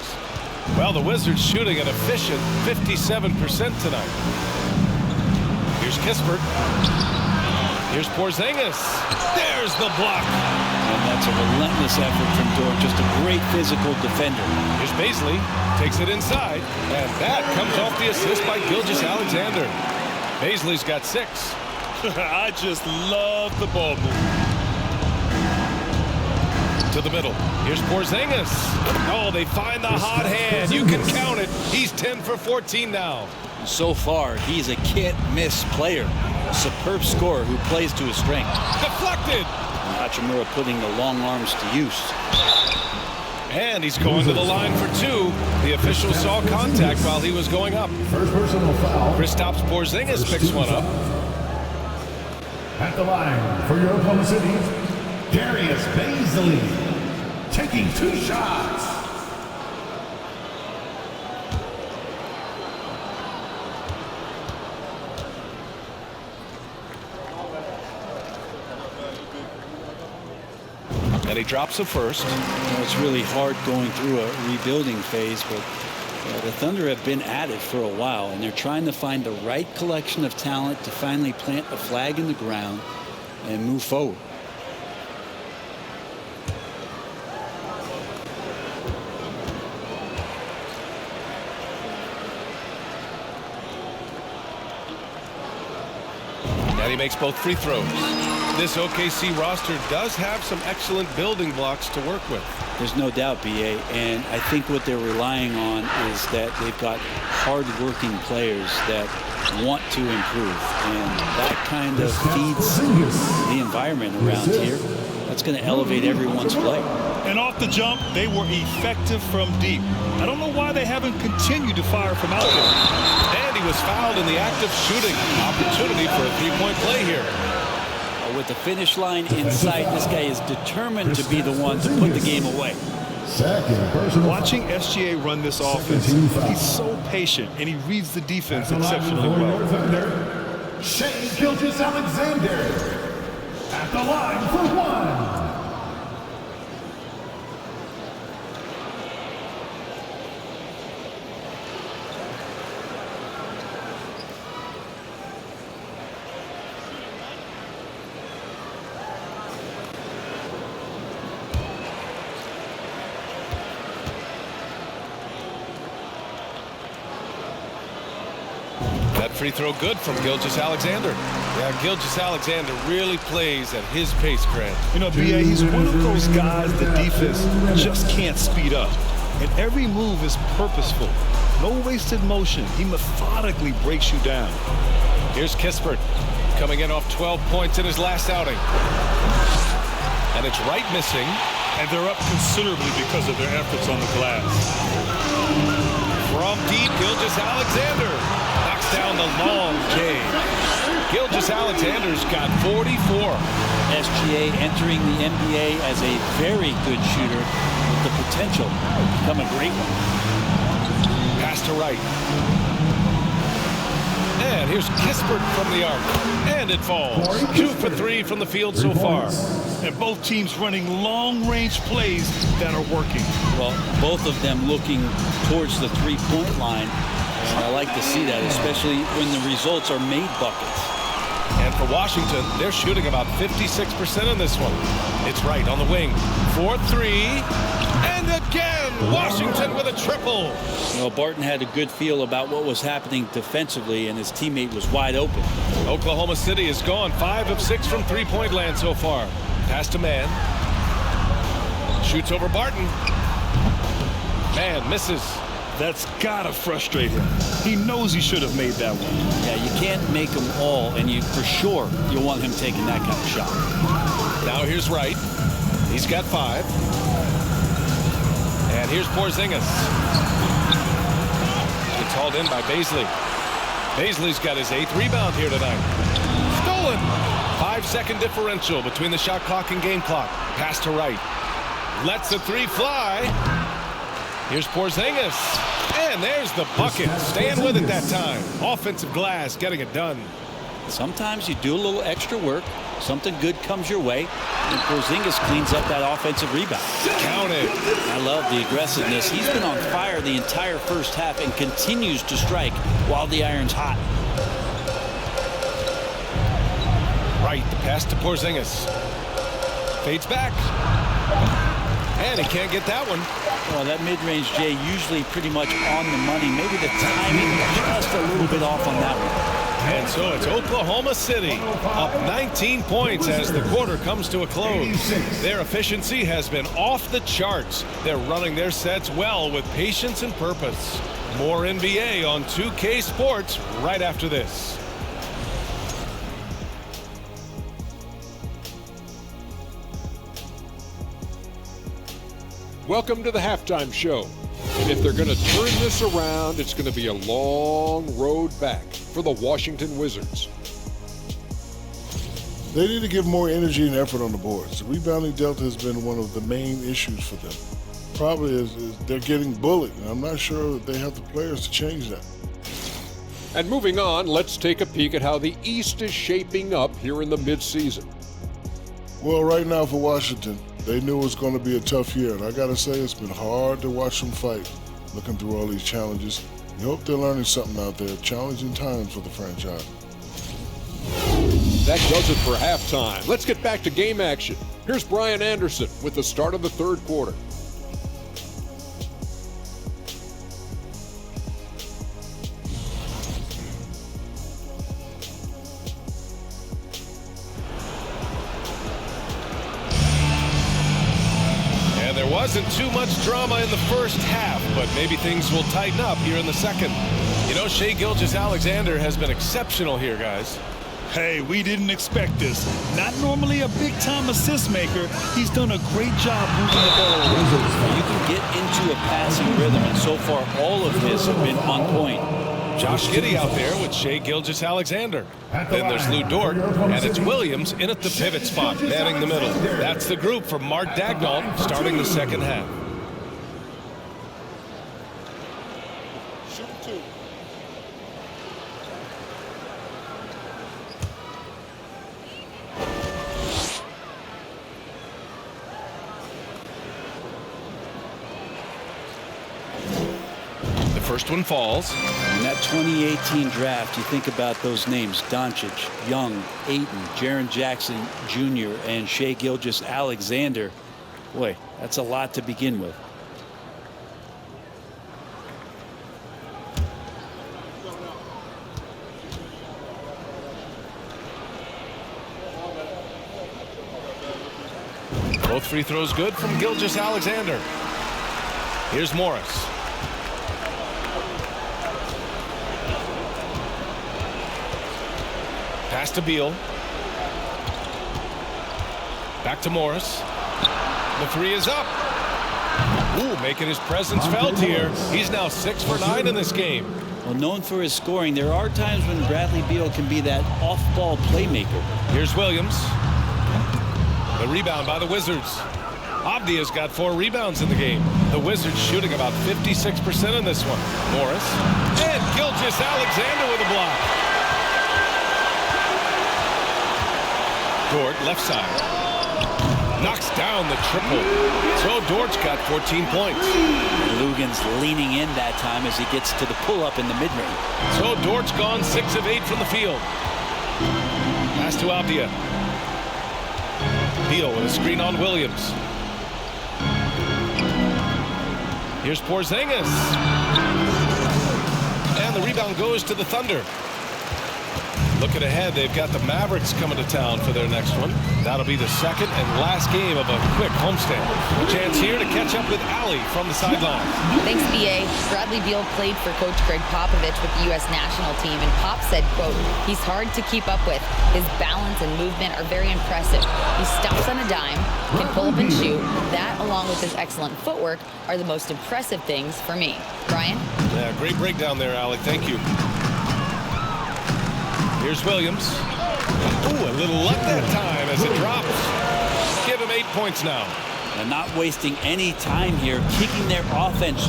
Well, the Wizards shooting an efficient 57% tonight. Here's Kispert. Here's Porzingis. There's the block. And that's a relentless effort from Dort. Just a great physical defender. Here's Baisley. Takes it inside. And that comes off the assist by Gilgeous-Alexander. Baisley's got 6. I just love the ball move. To the middle. Here's Porzingis. Oh, they find the hot hand. You can count it. He's 10 for 14 now. So far, he's a can't-miss player. A superb scorer who plays to his strength. Deflected. Hachimura putting the long arms to use. And he's going to the line for 2. The official saw contact while he was going up. First personal foul. Kristaps Porzingis picks one up. At the line for your Oklahoma City, Darius Baisley taking 2 shots. And he drops the first. It's really hard going through a rebuilding phase, but the Thunder have been at it for a while, and they're trying to find the right collection of talent to finally plant a flag in the ground and move forward. And he makes both free throws. This OKC roster does have some excellent building blocks to work with. There's no doubt, BA, and I think what they're relying on is that they've got hard-working players that want to improve, and that kind of feeds the environment around here. That's going to elevate everyone's play. And off the jump, they were effective from deep. I don't know why they haven't continued to fire from out there. And he was fouled in the act of shooting. Opportunity for a 3-point play here. With the finish line in sight, this guy is determined to be the one to put the game away. Watching SGA run this offense, he's so patient and he reads the defense exceptionally well. Shai Gilgeous-Alexander at the line for 1. That free throw good from Gilgeous-Alexander. Yeah, Gilgeous-Alexander really plays at his pace, Grant. You know, BA, he's one of those guys the defense just can't speed up. And every move is purposeful. No wasted motion. He methodically breaks you down. Here's Kispert coming in off 12 points in his last outing. And it's Wright missing. And they're up considerably because of their efforts on the glass. From deep, Gilgeous-Alexander knocks down the long K. Gilgeous-Alexander's got 44. SGA entering the NBA as a very good shooter with the potential to become a great one. Pass to Wright. And here's Kispert from the arc. And it falls. 2 for 3 from the field so far. And both teams running long-range plays that are working. Well, both of them looking towards the three-point line. And I like to see that, especially when the results are made buckets. And for Washington, they're shooting about 56% in this one. It's right on the wing. 4-3. And again, Washington with a triple. Well, Barton had a good feel about what was happening defensively, and his teammate was wide open. Oklahoma City is gone 5 of 6 from three-point land so far. Pass to Man. Shoots over Barton. Man misses. That's gotta frustrate him. He knows he should have made that one. Yeah, you can't make them all, and for sure you'll want him taking that kind of shot. Now here's Wright. He's got 5. And here's Porzingis. It's hauled in by Baisley. Baisley's got his 8th rebound here tonight. Stolen. 5-second differential between the shot clock and game clock. Pass to Wright. Lets the 3 fly. Here's Porzingis. And there's the bucket. Staying with it that time. Offensive glass getting it done. Sometimes you do a little extra work. Something good comes your way. And Porzingis cleans up that offensive rebound. Count it. I love the aggressiveness. He's been on fire the entire first half and continues to strike while the iron's hot. Right, the pass to Porzingis. Fades back. And he can't get that one. Well, that mid-range, Jay, usually pretty much on the money. Maybe the timing just a little bit off on that one. And so it's Oklahoma City up 19 points as the quarter comes to a close. Their efficiency has been off the charts. They're running their sets well with patience and purpose. More NBA on 2K Sports right after this. Welcome to the halftime show. And if they're going to turn this around, it's going to be a long road back for the Washington Wizards. They need to give more energy and effort on the boards. The rebounding delta has been one of the main issues for them. Probably is they're getting bullied, and I'm not sure that they have the players to change that. And moving on, let's take a peek at how the East is shaping up here in the midseason. Well, right now for Washington, they knew it was going to be a tough year, and I got to say it's been hard to watch them fight, looking through all these challenges. You hope they're learning something out there. Challenging times for the franchise. That does it for halftime. Let's get back to game action. Here's Brian Anderson with the start of the third quarter. Wasn't too much drama in the first half, but maybe things will tighten up here in the second. You know, Shai Gilgeous-Alexander has been exceptional here, guys. Hey, we didn't expect this. Not normally a big-time assist maker. He's done a great job moving the ball around. You can get into a passing rhythm, and so far all of his have been on point. Josh Giddey out there with Shai Gilgeous-Alexander. Then there's Lou Dort, and it's Williams in at the pivot spot, manning the middle. That's the group for Mark Daigneault starting the second half. First one falls. In that 2018 draft, you think about those names: Doncic, Young, Ayton, Jaren Jackson Jr., and Shai Gilgeous-Alexander. Boy, that's a lot to begin with. Both free throws good from Gilgeous-Alexander. Here's Morris. Pass to Beal. Back to Morris. The three is up. Ooh, making his presence felt here. He's now 6 for 9 in this game. Well, known for his scoring, there are times when Bradley Beal can be that off-ball playmaker. Here's Williams. The rebound by the Wizards. Avdija's got 4 rebounds in the game. The Wizards shooting about 56% in this one. Morris. And Gilgeous-Alexander with a block. Dort, left side. Knocks down the triple. So Dort's got 14 points. Luguentz leaning in that time as he gets to the pull-up in the mid-range. So Dort's gone 6 of 8 from the field. Pass to Avdija. Beal with a screen on Williams. Here's Porzingis. And the rebound goes to the Thunder. Looking ahead, they've got the Mavericks coming to town for their next one. That'll be the second and last game of a quick homestand. Chance here to catch up with Allie from the sideline. Thanks, B.A. Bradley Beal played for Coach Greg Popovich with the U.S. national team, and Pop said, quote, he's hard to keep up with. His balance and movement are very impressive. He stops on a dime, can pull up and shoot. That, along with his excellent footwork, are the most impressive things for me. Brian? Yeah, great breakdown there, Allie. Thank you. Here's Williams. Ooh, a little luck that time as it drops. Give him 8 points now. And not wasting any time here, kicking their offense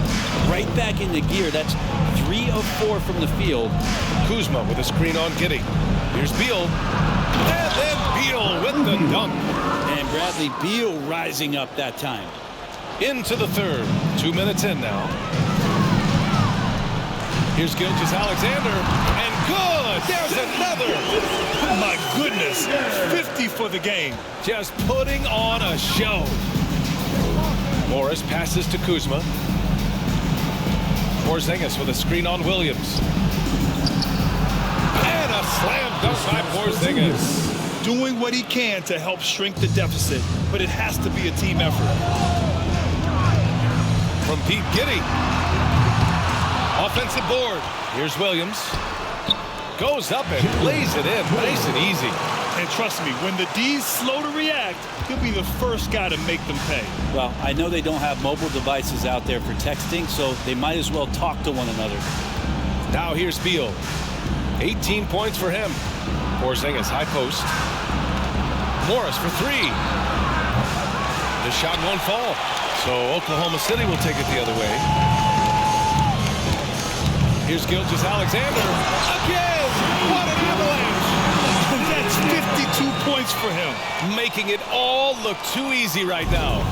right back into gear. That's 3 of 4 from the field. Kuzma with a screen on Giddey. Here's Beal. And then Beal with the dunk. And Bradley Beal rising up that time. Into the third. 2 minutes in now. Here's Gilgeous-Alexander. And good! There's another! My goodness, 50 for the game. Just putting on a show. Morris passes to Kuzma. Porzingis with a screen on Williams. And a slam dunk by Porzingis. Doing what he can to help shrink the deficit, but it has to be a team effort. From Pete Giddey. Offensive board. Here's Williams. Goes up and lays it in. Nice and easy. And trust me, when the D's slow to react, he'll be the first guy to make them pay. Well, I know they don't have mobile devices out there for texting, so they might as well talk to one another. Now here's Beal. 18 points for him. Porzingis, high post. Morris for 3. The shot won't fall. So Oklahoma City will take it the other way. Here's Gilgeous-Alexander. Again! What an avalanche! That's 52 points for him. Making it all look too easy right now.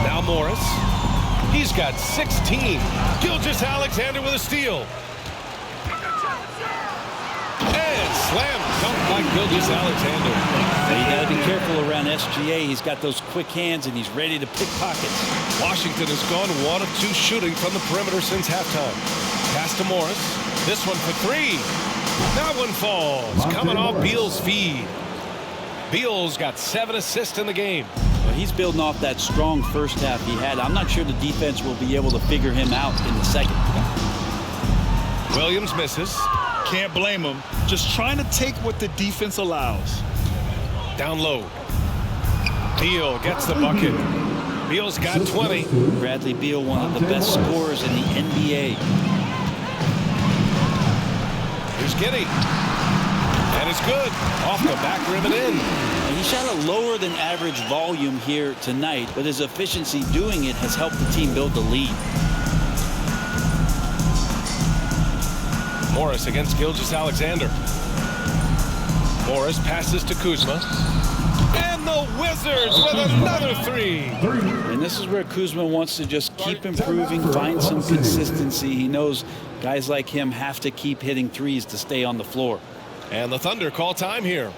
Now Morris. He's got 16. Gilgeous-Alexander with a steal. And slam dunk by Gilgeous-Alexander. You got to be careful around SGA. He's got those quick hands and he's ready to pick pockets. Washington has gone 1 of 2 shooting from the perimeter since halftime. Pass to Morris. This one for 3. That one falls. Coming off Beal's feed. Beal's got 7 assists in the game. Well, he's building off that strong first half he had. I'm not sure the defense will be able to figure him out in the second. Williams misses. Can't blame him. Just trying to take what the defense allows. Down low. Beal gets the bucket. Beal's got 20. Bradley Beal, one of the best scorers in the NBA. Here's Giddey. And it's good. Off the back rim and in. And he shot a lower than average volume here tonight, but his efficiency doing it has helped the team build the lead. Morris against Gilgeous-Alexander. Morris passes to Kuzma. And the Wizards with another 3. And this is where Kuzma wants to just keep improving, find some consistency. He knows guys like him have to keep hitting threes to stay on the floor. And the Thunder call time here.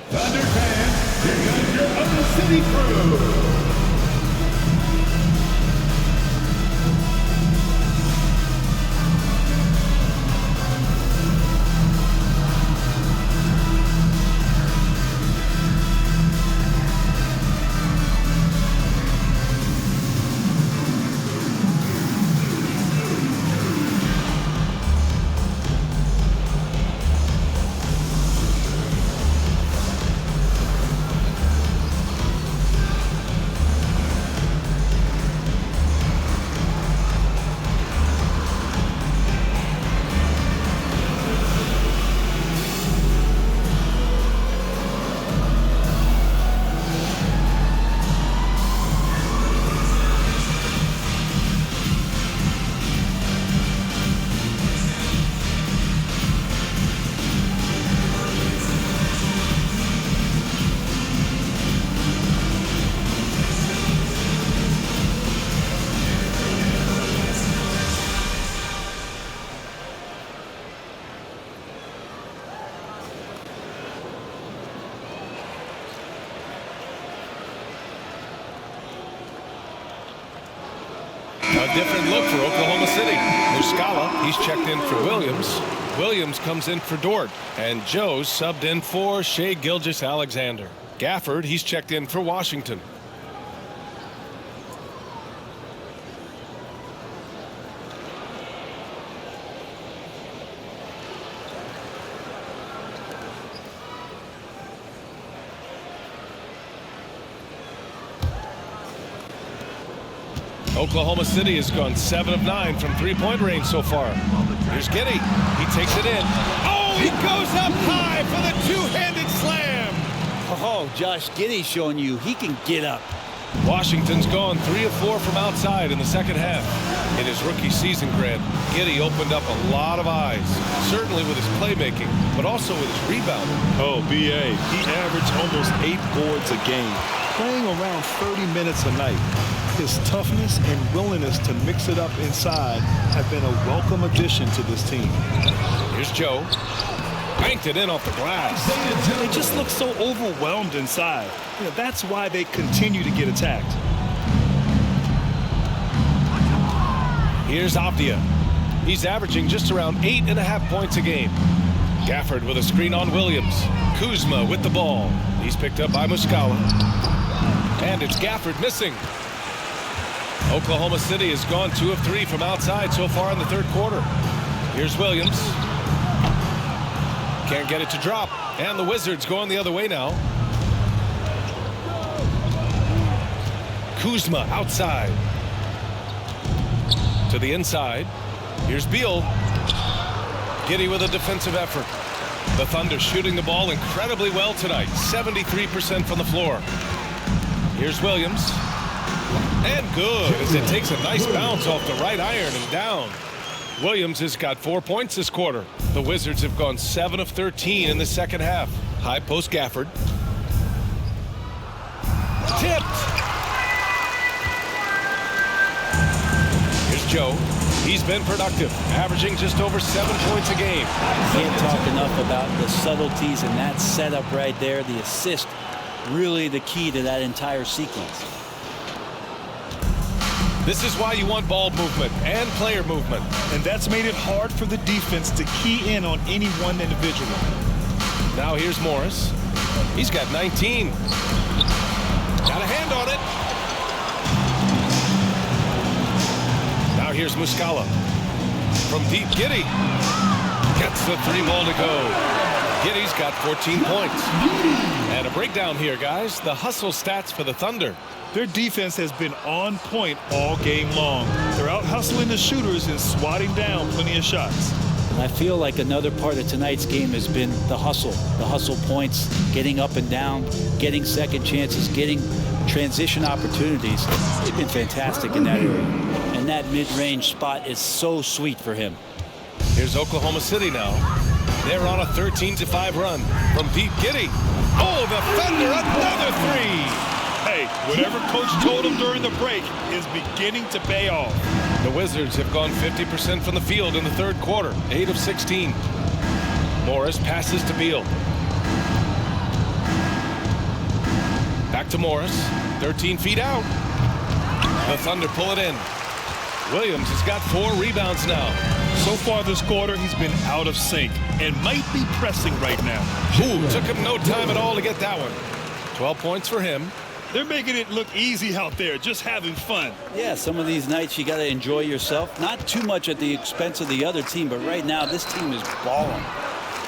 Thunder fans, here comes your Oklahoma City crew. A different look for Oklahoma City. Muscala, he's checked in for Williams. Williams comes in for Dort. And Joe's subbed in for Shai Gilgeous-Alexander. Gafford, he's checked in for Washington. Oklahoma City has gone 7 of 9 from three-point range so far. Here's Giddey. He takes it in. Oh, he goes up high for the two-handed slam. Oh, Josh Giddey showing you he can get up. Washington's gone 3 of 4 from outside in the second half. In his rookie season, Grant, Giddey opened up a lot of eyes, certainly with his playmaking, but also with his rebounding. Oh, B.A. He averaged almost 8 boards a game, playing around 30 minutes a night. His toughness and willingness to mix it up inside have been a welcome addition to this team. Here's Joe. Banked it in off the glass. They just look so overwhelmed inside. You know, that's why they continue to get attacked. Here's Avdija. He's averaging just around 8.5 points a game. Gafford with a screen on Williams. Kuzma with the ball. He's picked up by Muscala. And it's Gafford missing. Oklahoma City has gone 2 of 3 from outside so far in the third quarter. Here's Williams. Can't get it to drop. And the Wizards going the other way now. Kuzma outside. To the inside. Here's Beal. Giddey with a defensive effort. The Thunder shooting the ball incredibly well tonight. 73% from the floor. Here's Williams. And good, as it takes a nice bounce off the right iron and down. Williams has got 4 points this quarter. The Wizards have gone 7 of 13 in the second half. High post Gafford. Tipped. Here's Joe. He's been productive, averaging just over 7 points a game. Can't talk enough about the subtleties in that setup right there. The assist, really the key to that entire sequence. This is why you want ball movement and player movement. And that's made it hard for the defense to key in on any one individual. Now here's Morris. He's got 19. Got a hand on it. Now here's Muscala. From deep, Giddey. Gets the 3-ball to go. Giddey's got 14 points. And a breakdown here, guys. The hustle stats for the Thunder. Their defense has been on point all game long. They're out hustling the shooters and swatting down plenty of shots. And I feel like another part of tonight's game has been the hustle points, getting up and down, getting second chances, getting transition opportunities. They've been fantastic in that area. And that mid-range spot is so sweet for him. Here's Oklahoma City now. They're on a 13-5 run. From deep, Giddey. Oh, the Thunder, another 3. Hey, whatever coach told him during the break is beginning to pay off. The Wizards have gone 50% from the field in the third quarter, 8 of 16. Morris passes to Beal. Back to Morris, 13 feet out. The Thunder pull it in. Williams has got 4 rebounds now. So far this quarter, he's been out of sync and might be pressing right now. Ooh, took him no time at all to get that one. 12 points for him. They're making it look easy out there, just having fun. Yeah, some of these nights you got to enjoy yourself. Not too much at the expense of the other team, but right now this team is balling.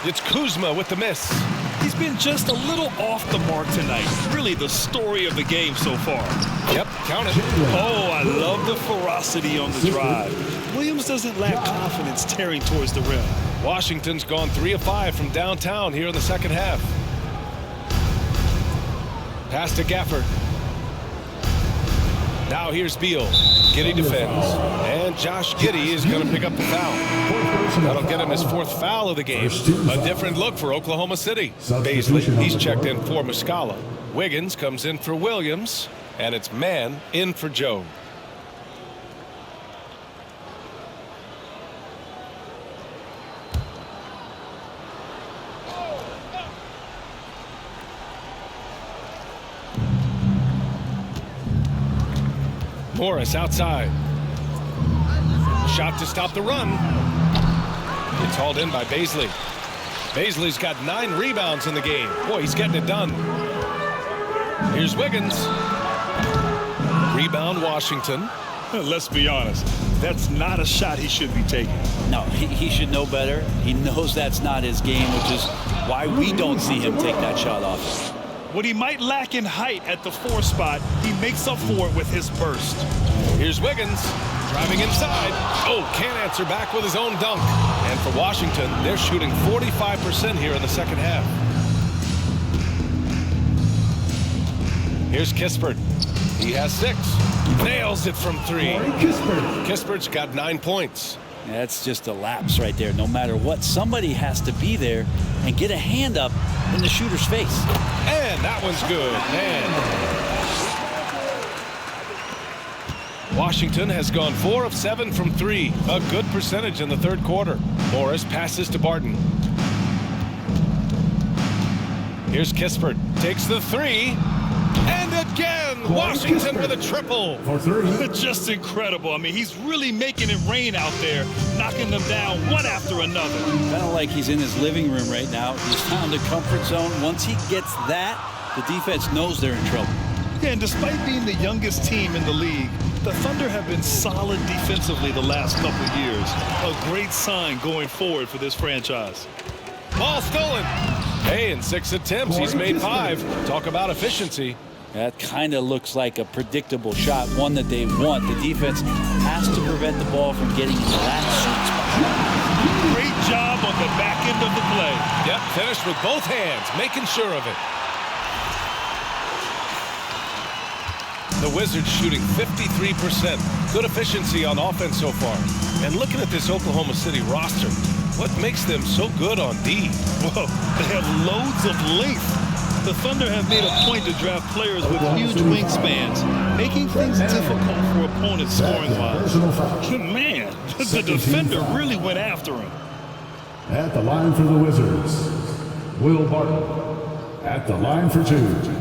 It's Kuzma with the miss. He's been just a little off the mark tonight. Really the story of the game so far. Yep, count it. Oh, I love the ferocity on the drive. Williams doesn't lack confidence tearing towards the rim. Washington's gone 3 of 5 from downtown here in the second half. Pass to Gafford. Now here's Beal. Giddey defends. And Josh Giddey is going to pick up the foul. That'll get him his 4th foul of the game. A different look for Oklahoma City. Baisley, he's checked in for Muscala. Wiggins comes in for Williams. And it's Mann in for Joe. Morris outside. shot to stop the run. It's hauled in by Baisley. Baisley's got 9 rebounds in the game. Boy, he's getting it done. Here's Wiggins. Rebound, Washington. Let's be honest. That's not a shot he should be taking. No, he should know better. He knows that's not his game, which is why we don't see him take that shot off. What he might lack in height at the 4 spot, he makes up for it with his burst. Here's Wiggins driving inside. Oh, can't answer back with his own dunk. And for Washington, they're shooting 45% here in the second half. Here's Kispert. He has 6. Nails it from 3. Kispert's got 9 points. That's just a lapse right there. No matter what, somebody has to be there and get a hand up in the shooter's face. And that one's good. Man. Washington has gone 4 of 7 from 3. A good percentage in the third quarter. Morris passes to Barton. Here's Kispert. Takes the 3. And again, Washington with a triple. Just incredible. I mean, he's really making it rain out there, knocking them down one after another. Kind of like he's in his living room right now. He's found a comfort zone. Once he gets that, the defense knows they're in trouble. Yeah, and despite being the youngest team in the league, the Thunder have been solid defensively the last couple of years. A great sign going forward for this franchise. Ball stolen. Hey, in 6 attempts, he's made 5. Talk about efficiency. That kind of looks like a predictable shot, one that they want. The defense has to prevent the ball from getting into that sweet spot. Great job on the back end of the play. Yep, finished with both hands, making sure of it. The Wizards shooting 53%. Good efficiency on offense so far. And looking at this Oklahoma City roster, what makes them so good on D? Whoa, they have loads of length. The Thunder have made a point to draft players with huge wingspans, making things difficult for opponents scoring-wise. Man, the defender really went after him. At the line for the Wizards, Will Barton. At the line for 2.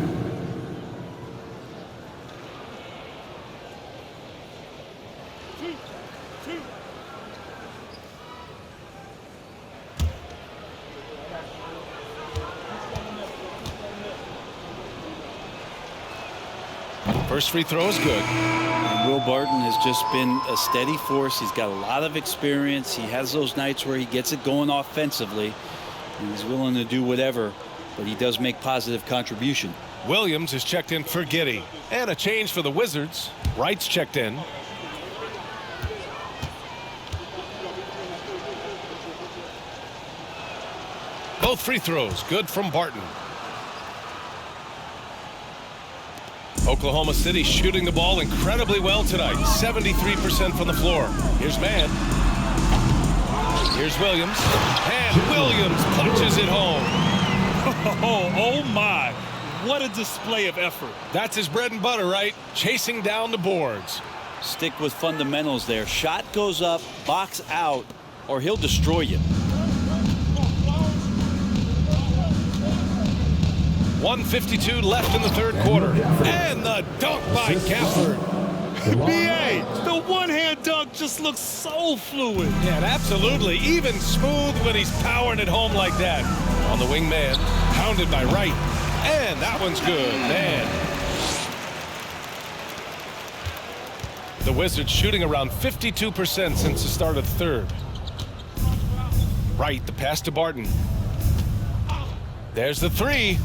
First free throw is good. And Will Barton has just been a steady force. He's got a lot of experience. He has those nights where he gets it going offensively. And he's willing to do whatever, but he does make positive contribution. Williams is checked in for Giddey. And a change for the Wizards. Wright's checked in. Both free throws good from Barton. Oklahoma City shooting the ball incredibly well tonight. 73% from the floor. Here's Mann. Here's Williams. And Williams punches it home. Oh my. What a display of effort. That's his bread and butter, right? Chasing down the boards. Stick with fundamentals there. Shot goes up, box out, or he'll destroy you. 1:52 left in the third quarter. And the dunk by Gafford. B.A., the one-hand dunk just looks so fluid. Yeah, absolutely. Even smooth when he's powering it home like that. On the wing man, pounded by Wright. And that one's good, man. The Wizards shooting around 52% since the start of the third. Wright, the pass to Barton. There's the 3.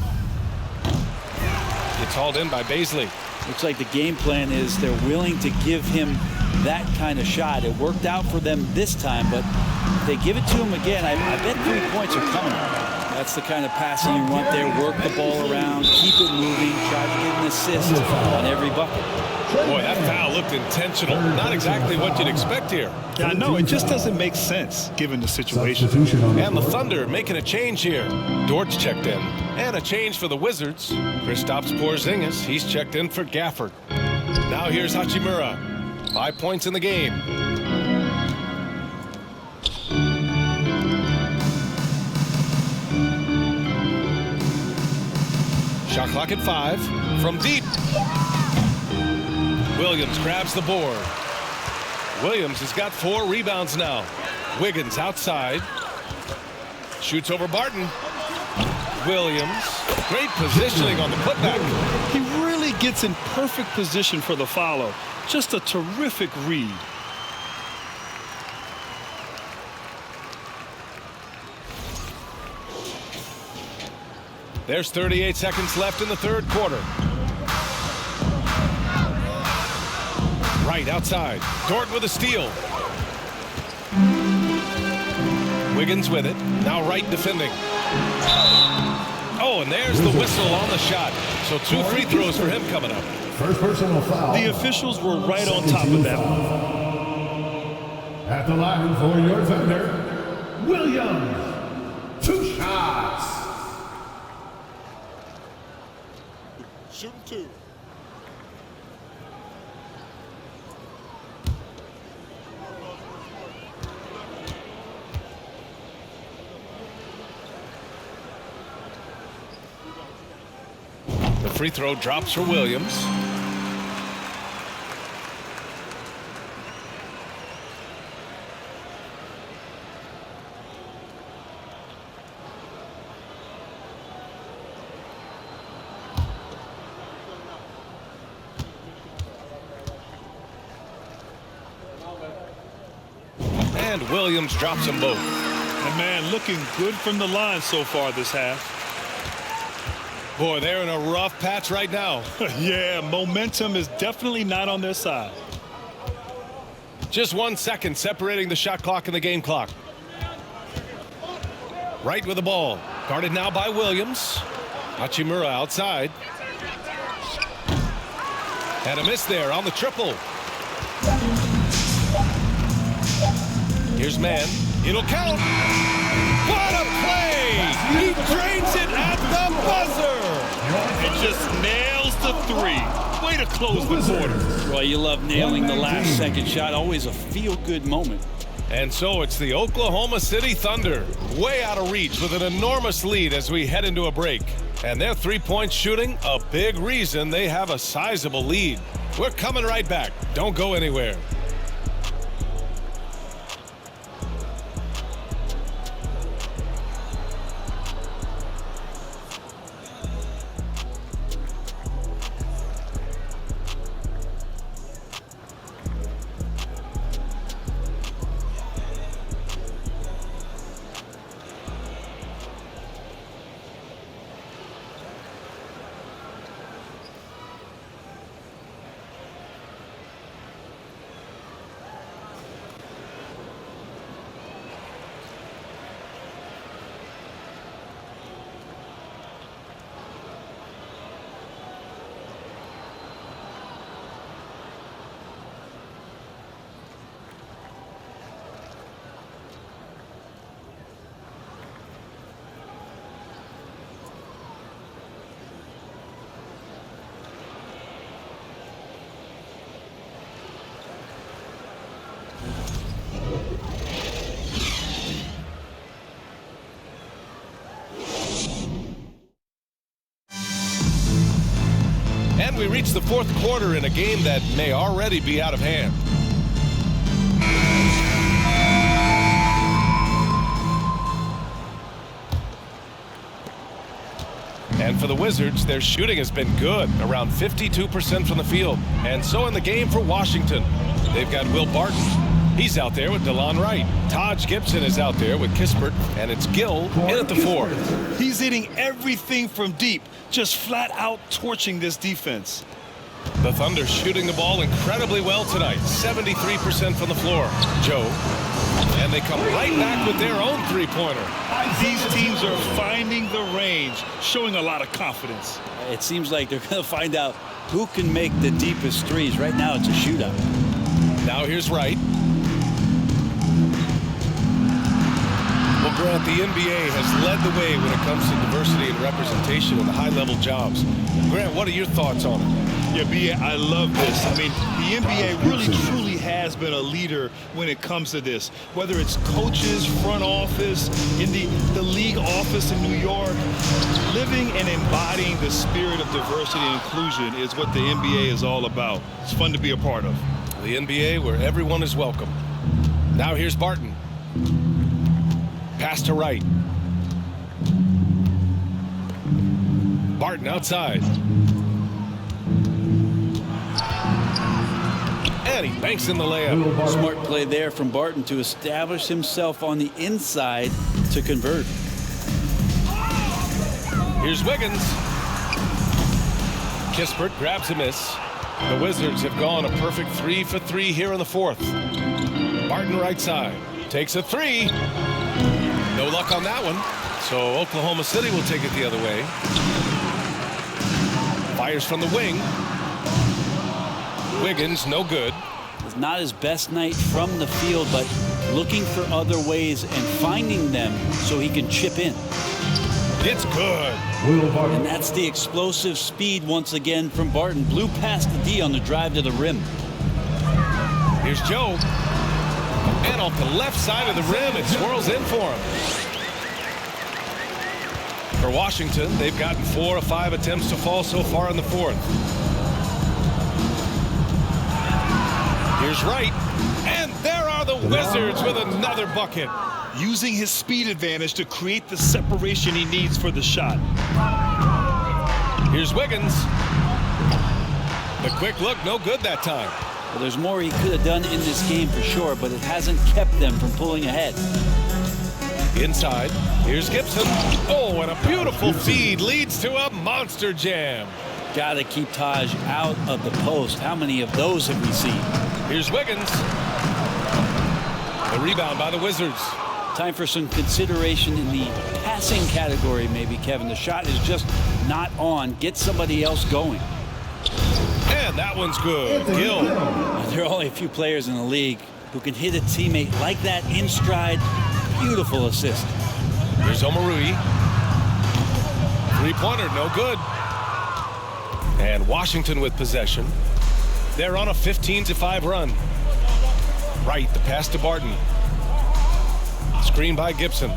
It's hauled in by Baisley. Looks like the game plan is they're willing to give him that kind of shot. It worked out for them this time, but if they give it to him again, I bet 3 points are coming. That's the kind of passing you want there. Work the ball around, keep it moving, try to get an assist on every bucket. Boy, that foul looked intentional. Not exactly what you'd expect here. Yeah, I know. It just doesn't make sense given the situation. And the Thunder making a change here. Dort's checked in. And a change for the Wizards. Kristaps Porzingis, he's checked in for Gafford. Now here's Hachimura. 5 points in the game. Shot clock at 5. From deep. Williams grabs the board. Williams has got 4 rebounds now. Wiggins outside. Shoots over Barton. Williams. Great positioning on the putback. He really gets in perfect position for the follow. Just a terrific read. There's 38 seconds left in the third quarter. Right outside. Dort with a steal. Wiggins with it. Now Wright defending. Oh, and there's the whistle on the shot. So 2 free throws for him coming up. First personal foul. The officials were right on top of that one. At the line for your Thunder, Williams. 2 shots. Shooting 2. The free throw drops for Williams. And Williams drops them both. And man, looking good from the line so far this half. Boy, they're in a rough patch right now. Yeah, momentum is definitely not on their side. Just 1 second separating the shot clock and the game clock. Right with the ball. Guarded now by Williams. Hachimura outside. And a miss there on the triple. Here's man. It'll count. What a play! He drains it at the buzzer. And just nails the 3. Way to close the quarter. Well, you love nailing the last second shot. Always a feel-good moment. And so it's the Oklahoma City Thunder, way out of reach with an enormous lead as we head into a break. And their 3-point shooting, a big reason they have a sizable lead. We're coming right back. Don't go anywhere. And we reach the fourth quarter in a game that may already be out of hand. And for the Wizards, their shooting has been good, around 52% from the field. And so in the game for Washington, they've got Will Barton. He's out there with DeLon Wright. Taj Gibson is out there with Kispert, and it's Gill in at the 4. He's hitting everything from deep, just flat out torching this defense. The Thunder shooting the ball incredibly well tonight, 73% from the floor. Joe. And they come right back with their own 3-pointer. These teams are finding the range, showing a lot of confidence. It seems like they're going to find out who can make the deepest threes. Right now, it's a shootout. Now here's Wright. Well, Grant, the NBA has led the way when it comes to diversity and representation in the high-level jobs. Grant, what are your thoughts on it? Yeah, B.A., I love this. I mean, the NBA really, truly has been a leader when it comes to this. Whether it's coaches, front office, in the league office in New York, living and embodying the spirit of diversity and inclusion is what the NBA is all about. It's fun to be a part of. The NBA where everyone is welcome. Now here's Barton. Pass to Wright. Barton outside. And he banks in the layup. Smart play there from Barton to establish himself on the inside to convert. Here's Wiggins. Kispert grabs a miss. The Wizards have gone a perfect 3 for 3 here in the fourth. Barton right side. Takes a three. No luck on that one. So Oklahoma City will take it the other way. Fires from the wing. Wiggins, no good. It's not his best night from the field, but looking for other ways and finding them so he can chip in. It's good. And that's the explosive speed once again from Barton. Blew past the D on the drive to the rim. Here's Joe. And off the left side of the rim, it swirls in for him. For Washington, they've gotten 4 of 5 attempts to fall so far in the fourth. Here's Wright, and there are the Wizards with another bucket. Using his speed advantage to create the separation he needs for the shot. Here's Wiggins. The quick look, no good that time. Well, there's more he could have done in this game for sure, but it hasn't kept them from pulling ahead. Inside, here's Gibson. Oh, and a beautiful feed leads to a monster jam. Got to keep Taj out of the post. How many of those have we seen? Here's Wiggins. The rebound by the Wizards. Time for some consideration in the passing category, maybe, Kevin. The shot is just not on. Get somebody else going. And that one's good. Gill. There are only a few players in the league who can hit a teammate like that in stride. Beautiful assist. Here's Omarui. Three-pointer, no good. And Washington with possession. They're on a 15-5 run. Right, the pass to Barton. Screen by Gibson.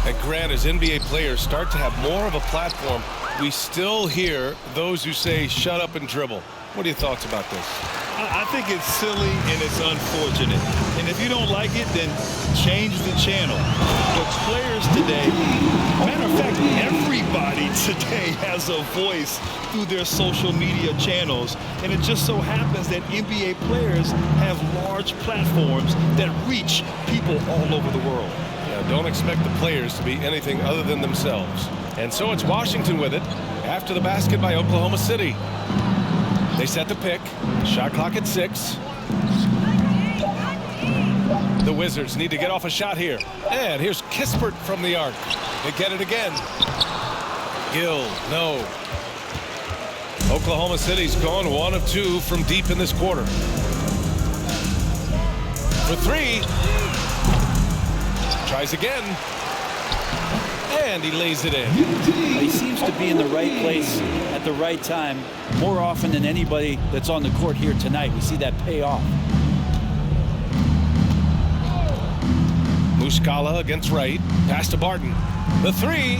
And Grant, as NBA players start to have more of a platform, we still hear those who say shut up and dribble. What are your thoughts about this? I think it's silly and it's unfortunate. And if you don't like it, then change the channel. But players today, matter of fact, everybody today has a voice through their social media channels. And it just so happens that NBA players have large platforms that reach people all over the world. Yeah, don't expect the players to be anything other than themselves. And so it's Washington with it after the basket by Oklahoma City. They set the pick. Shot clock at 6. The Wizards need to get off a shot here. And here's Kispert from the arc. They get it again. Gill, no. Oklahoma City's gone 1 of 2 from deep in this quarter. For 3. Tries again. And he lays it in. He seems to be in the right place at the right time more often than anybody that's on the court here tonight. We see that pay off. Muscala against Wright. Pass to Barton. The 3.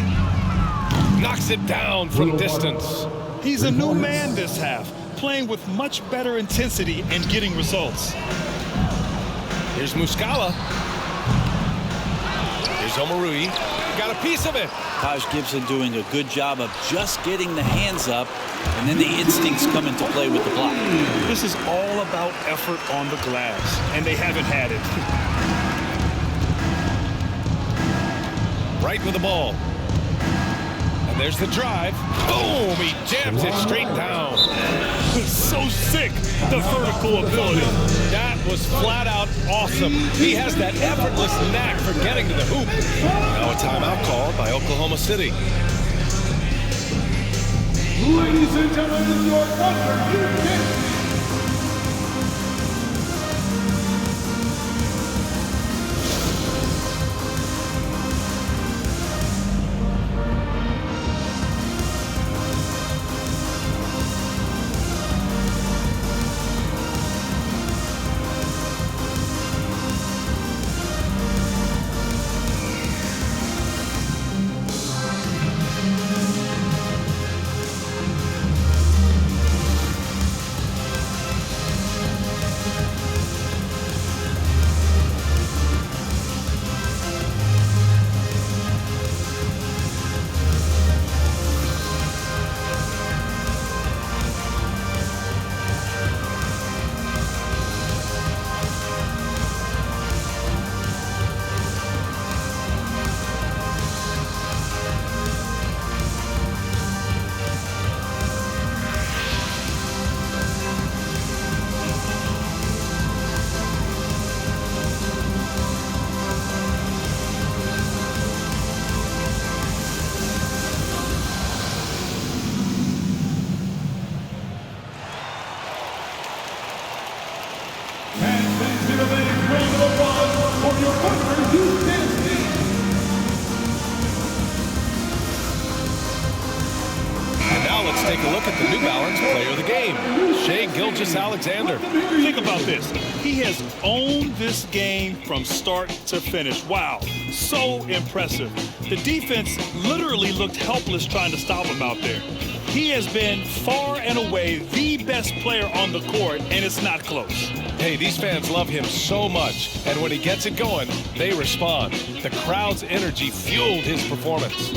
Knocks it down from distance. He's a new man this half, playing with much better intensity and getting results. Here's Muscala. Here's Omarui. Got a piece of it. Taj Gibson doing a good job of just getting the hands up, and then the instincts come into play with the block. This is all about effort on the glass, and they haven't had it. Right with the ball. And there's the drive. Boom! He jams it straight down. So sick, the vertical ability. That was flat out awesome. He has that effortless knack for getting to the hoop. Now a timeout called by Oklahoma City. Ladies and gentlemen, your Thunder King. take a look at the New Balance player of the game, Shai Gilgeous-Alexander. Think about this. He has owned this game from start to finish. Wow, so impressive. The defense literally looked helpless trying to stop him out there. He has been far and away the best player on the court, and it's not close. Hey, these fans love him so much, and when he gets it going, they respond. The crowd's energy fueled his performance.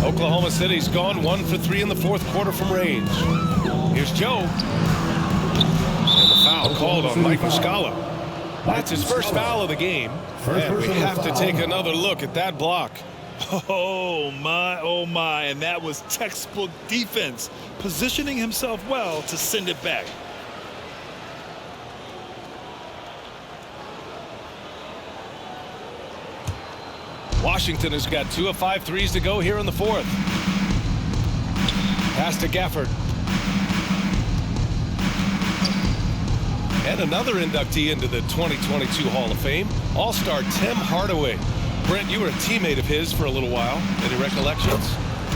Oklahoma City's gone 1 for 3 in the fourth quarter from range. Here's Joe. And the foul called on Mike Muscala. That's his first foul of the game. And we have to take another look at that block. Oh my, and that was textbook defense, positioning himself well to send it back. Washington has got 2 of 5 threes to go here in the fourth. Pass to Gafford. And another inductee into the 2022 Hall of Fame, All-Star Tim Hardaway. Brent, you were a teammate of his for a little while. Any recollections?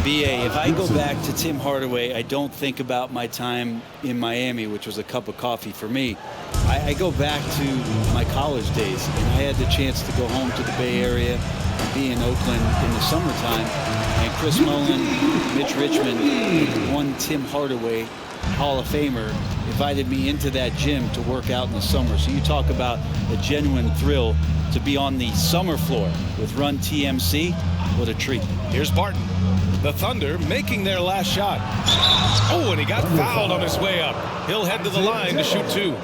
BA, if I go back to Tim Hardaway, I don't think about my time in Miami, which was a cup of coffee for me. I go back to my college days, and I had the chance to go home to the Bay Area and be in Oakland in the summertime. And Chris Mullin, Mitch Richmond, one Tim Hardaway Hall of Famer invited me into that gym to work out in the summer. So you talk about a genuine thrill to be on the summer floor with Run TMC. What a treat. Here's Barton. The Thunder making their last shot. Oh, and he got fouled on his way up. He'll head to the line to shoot 2.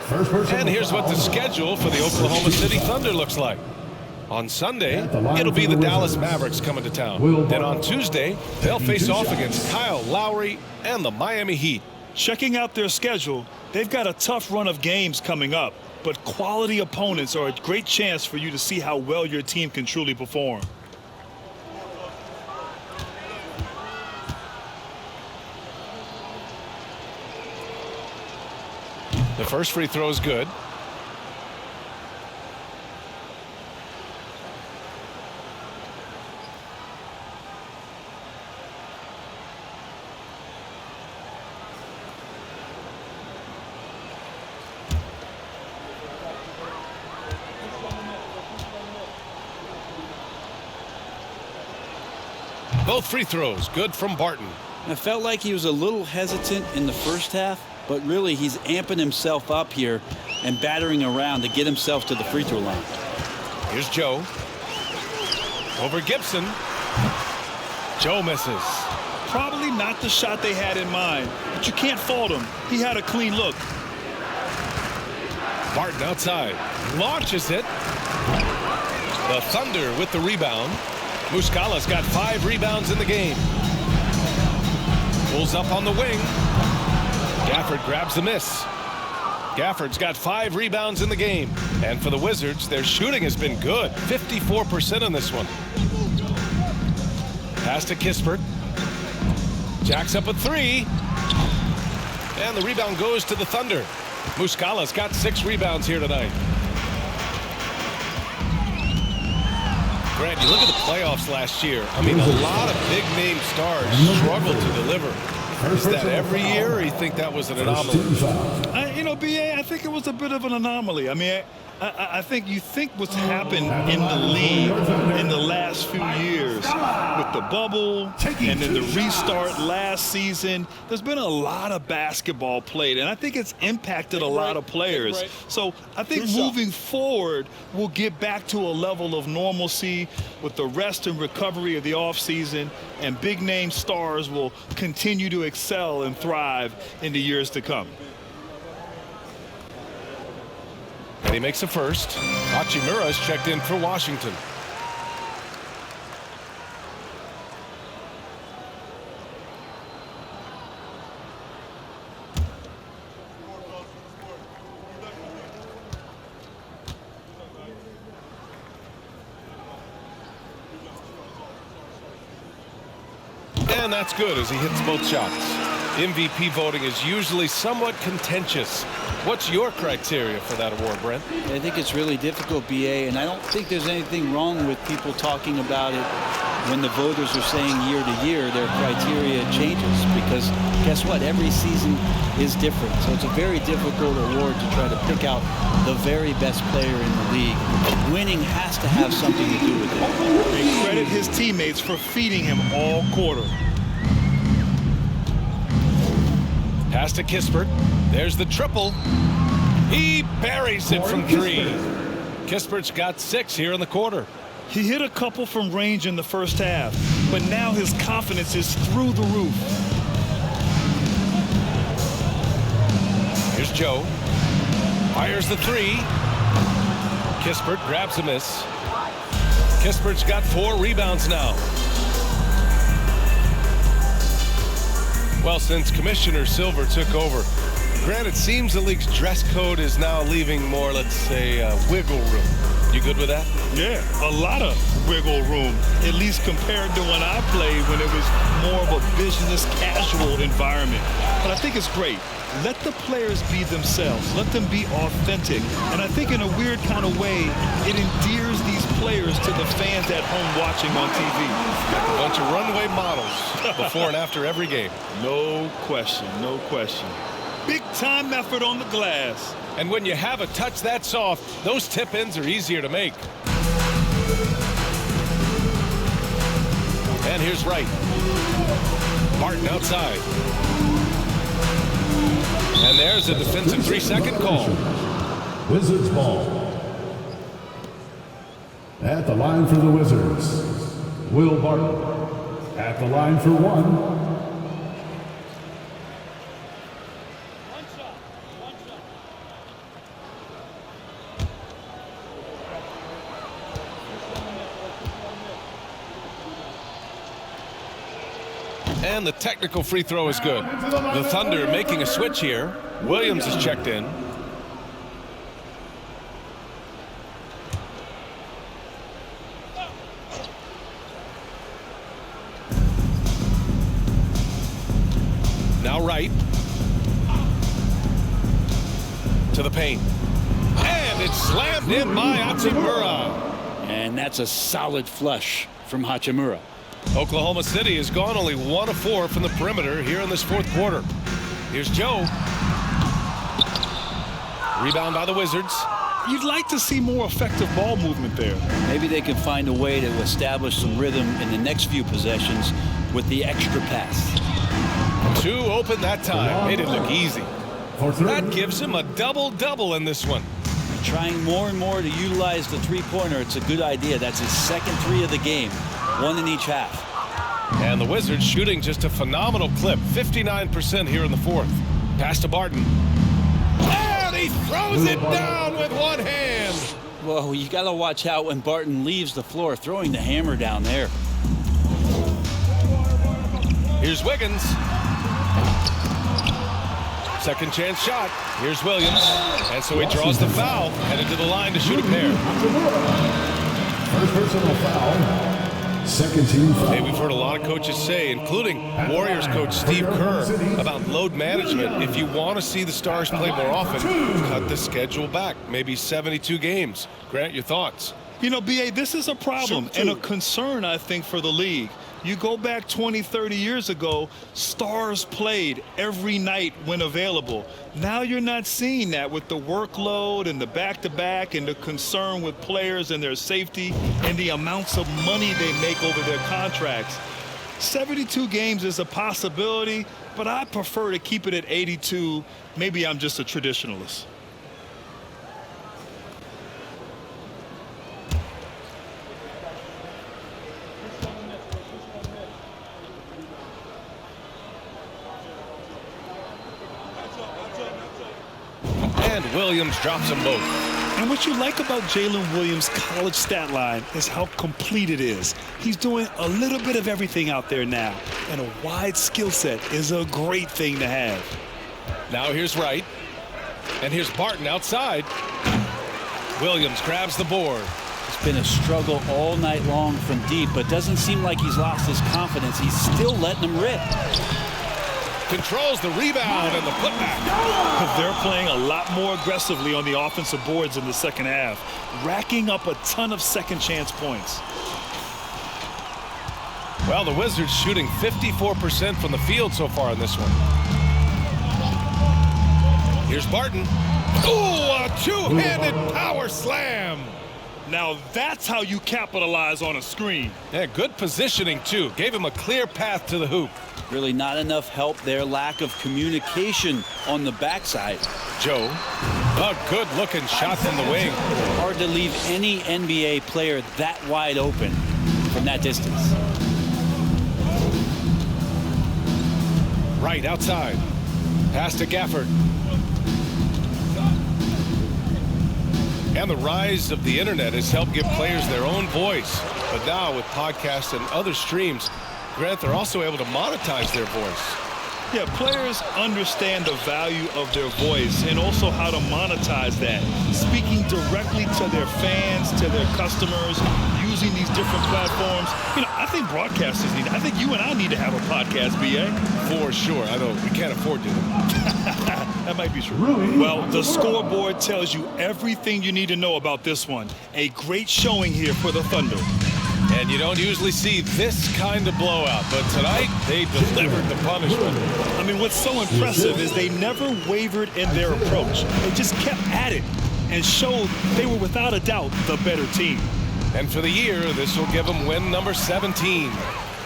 And here's what the schedule for the Oklahoma City Thunder looks like. On Sunday, it'll be the Dallas Mavericks coming to town. Then on Tuesday, they'll face off against Kyle Lowry and the Miami Heat. Checking out their schedule, they've got a tough run of games coming up, but quality opponents are a great chance for you to see how well your team can truly perform. The first free throw is good. Both free throws good from Barton. I felt like he was a little hesitant in the first half, but really he's amping himself up here and battering around to get himself to the free throw line. Here's Joe. Over Gibson. Joe misses. Probably not the shot they had in mind, but you can't fault him. He had a clean look. Barton outside. Launches it. The Thunder with the rebound. Muscala's got 5 rebounds in the game. Pulls up on the wing. Gafford grabs the miss. Gafford's got 5 rebounds in the game. And for the Wizards, their shooting has been good. 54% on this one. Pass to Kispert. Jacks up a 3. And the rebound goes to the Thunder. Muscala's got 6 rebounds here tonight. Grant, you look at the playoffs last year. I mean, a lot of big-name stars struggled to deliver. Is that every year, or you think that was an anomaly? You know, BA, I think it was a bit of an anomaly. I mean, I think you think what's happened in the league in the last few years with the bubble and then the restart last season, there's been a lot of basketball played, and I think it's impacted a lot of players. So I think moving forward, we'll get back to a level of normalcy with the rest and recovery of the offseason, and big-name stars will continue to excel and thrive in the years to come. And he makes a first. Hachimura is checked in for Washington. And that's good as he hits both shots. MVP voting is usually somewhat contentious. What's your criteria for that award, Brent? I think it's really difficult, BA, and I don't think there's anything wrong with people talking about it when the voters are saying year to year their criteria changes, because guess what? Every season is different. So it's a very difficult award to try to pick out the very best player in the league. Winning has to have something to do with it. They credit his teammates for feeding him all quarter. Pass to Kispert. There's the triple. He buries it from 3. Kispert's got 6 here in the quarter. He hit a couple from range in the first half, but now his confidence is through the roof. Here's Joe. Fires the 3. Kispert grabs a miss. Kispert's got 4 rebounds now. Well, since Commissioner Silver took over, Grant, it seems the league's dress code is now leaving more, let's say, wiggle room. You good with that? Yeah, a lot of wiggle room, at least compared to when I played, when it was more of a business casual environment. But I think it's great. Let the players be themselves. Let them be authentic. And I think in a weird kind of way, it endears these players to the fans at home watching on TV. A bunch of runway models before and after every game. No question, no question. Big time effort on the glass. And when you have a touch that soft, those tip-ins are easier to make. And here's Wright. Martin outside. And there's a defensive 3-second call. Wizards ball. At the line for the Wizards, Will Barton. At the line for 1. And the technical free throw is good. The Thunder making a switch here. Williams is checked in. Now Wright. To the paint. And it's slammed in by Hachimura. And that's a solid flush from Hachimura. Oklahoma City has gone only 1 of 4 from the perimeter here in this 4th quarter. Here's Joe. Rebound by the Wizards. You'd like to see more effective ball movement there. Maybe they can find a way to establish some rhythm in the next few possessions with the extra pass. 2 open that time. Made it look easy. That gives him a double-double in this one. Trying more and more to utilize the three-pointer. It's a good idea. That's his second 3 of the game. 1 in each half. And the Wizards shooting just a phenomenal clip. 59% here in the 4th. Pass to Barton. And he throws it down with 1 hand. Whoa, you got to watch out when Barton leaves the floor, throwing the hammer down there. Here's Wiggins. Second chance shot. Here's Williams. And so he draws the foul. Headed to the line to shoot a pair. First personal foul. Second team foul. Hey, we've heard a lot of coaches say, including Warriors coach Steve Kerr, about load management. If you want to see the Stars play more often, cut the schedule back. Maybe 72 games. Grant, your thoughts? You know, BA, this is a problem and a concern, I think, for the league. You go back 20, 30 years ago, stars played every night when available. Now you're not seeing that with the workload and the back-to-back and the concern with players and their safety and the amounts of money they make over their contracts. 72 games is a possibility, but I prefer to keep it at 82. Maybe I'm just a traditionalist. And Williams drops them both. And what you like about Jalen Williams' college stat line is how complete it is. He's doing a little bit of everything out there now, and a wide skill set is a great thing to have. Now here's Wright, and here's Barton outside. Williams grabs the board. It's been a struggle all night long from deep, but doesn't seem like he's lost his confidence. He's still letting them rip. Controls the rebound and the putback. They're playing a lot more aggressively on the offensive boards in the second half, racking up a ton of second chance points. Well, the Wizards shooting 54% from the field so far in this one. Here's Barton. Ooh, a two-handed power slam. Now that's how you capitalize on a screen. Yeah, good positioning, too. Gave him a clear path to the hoop. Really not enough help there. Lack of communication on the backside. Joe, a good-looking shot from the wing. Hard to leave any NBA player that wide open from that distance. Right outside. Pass to Gafford. And the rise of the internet has helped give players their own voice. But now with podcasts and other streams, Grant, they're also able to monetize their voice. Yeah, players understand the value of their voice and also how to monetize that. Speaking directly to their fans, to their customers, using these different platforms. You know, I think broadcasters need, I think you and I need to have a podcast, B.A. For sure. I know we can't afford to. That might be true. Well, the scoreboard tells you everything you need to know about this one. A great showing here for the Thunder. And you don't usually see this kind of blowout, but tonight they delivered the punishment. I mean, what's so impressive is they never wavered in their approach. They just kept at it and showed they were without a doubt the better team. And for the year, this will give them win number 17.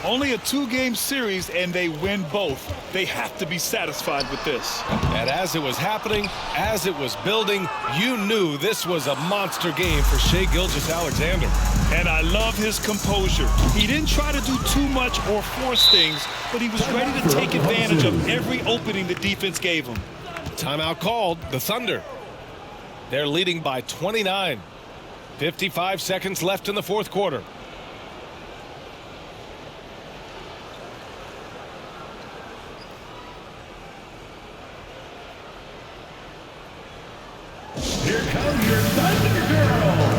Only a 2-game series, and they win both. They have to be satisfied with this. And as it was happening, as it was building, you knew this was a monster game for Shai Gilgeous-Alexander. And I love his composure. He didn't try to do too much or force things, but he was ready to take advantage of every opening the defense gave him. Timeout called. The Thunder. They're leading by 29. 55 seconds left in the fourth quarter. Here comes your Thunder Girl.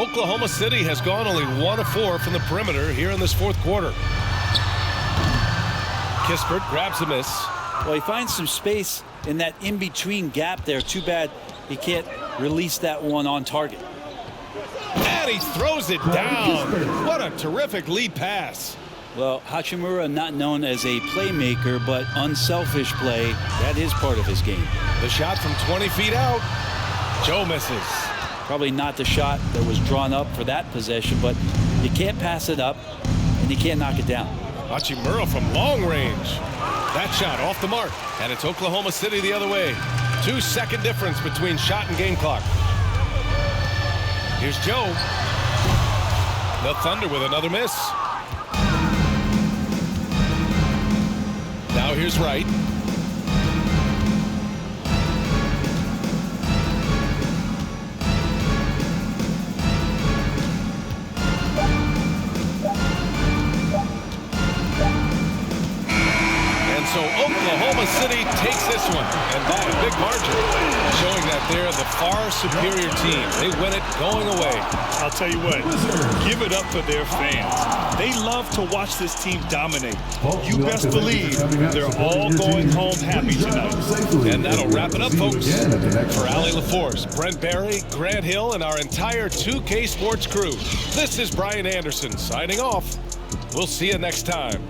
Oklahoma City has gone only 1 of 4 from the perimeter here in this fourth quarter. Kispert grabs a miss. Well, he finds some space in that in-between gap there. Too bad he can't release that one on target. And he throws it down. What a terrific lead pass. Well, Hachimura not known as a playmaker, but unselfish play. That is part of his game. The shot from 20 feet out. Joe misses. Probably not the shot that was drawn up for that possession, but you can't pass it up and you can't knock it down. Hachimura from long range. That shot off the mark. And it's Oklahoma City the other way. 2-second difference between shot and game clock. Here's Joe. The Thunder with another miss. Now here's Wright. And so Oklahoma City takes this one, and by a big margin, showing that they're the far superior team. They win it going away. I'll tell you what, give it up for their fans. They love to watch this team dominate. You best believe they're all going home happy tonight. And that'll wrap it up, folks. For Allie LaForce, Brent Barry, Grant Hill, and our entire 2K Sports crew, this is Brian Anderson signing off. We'll see you next time.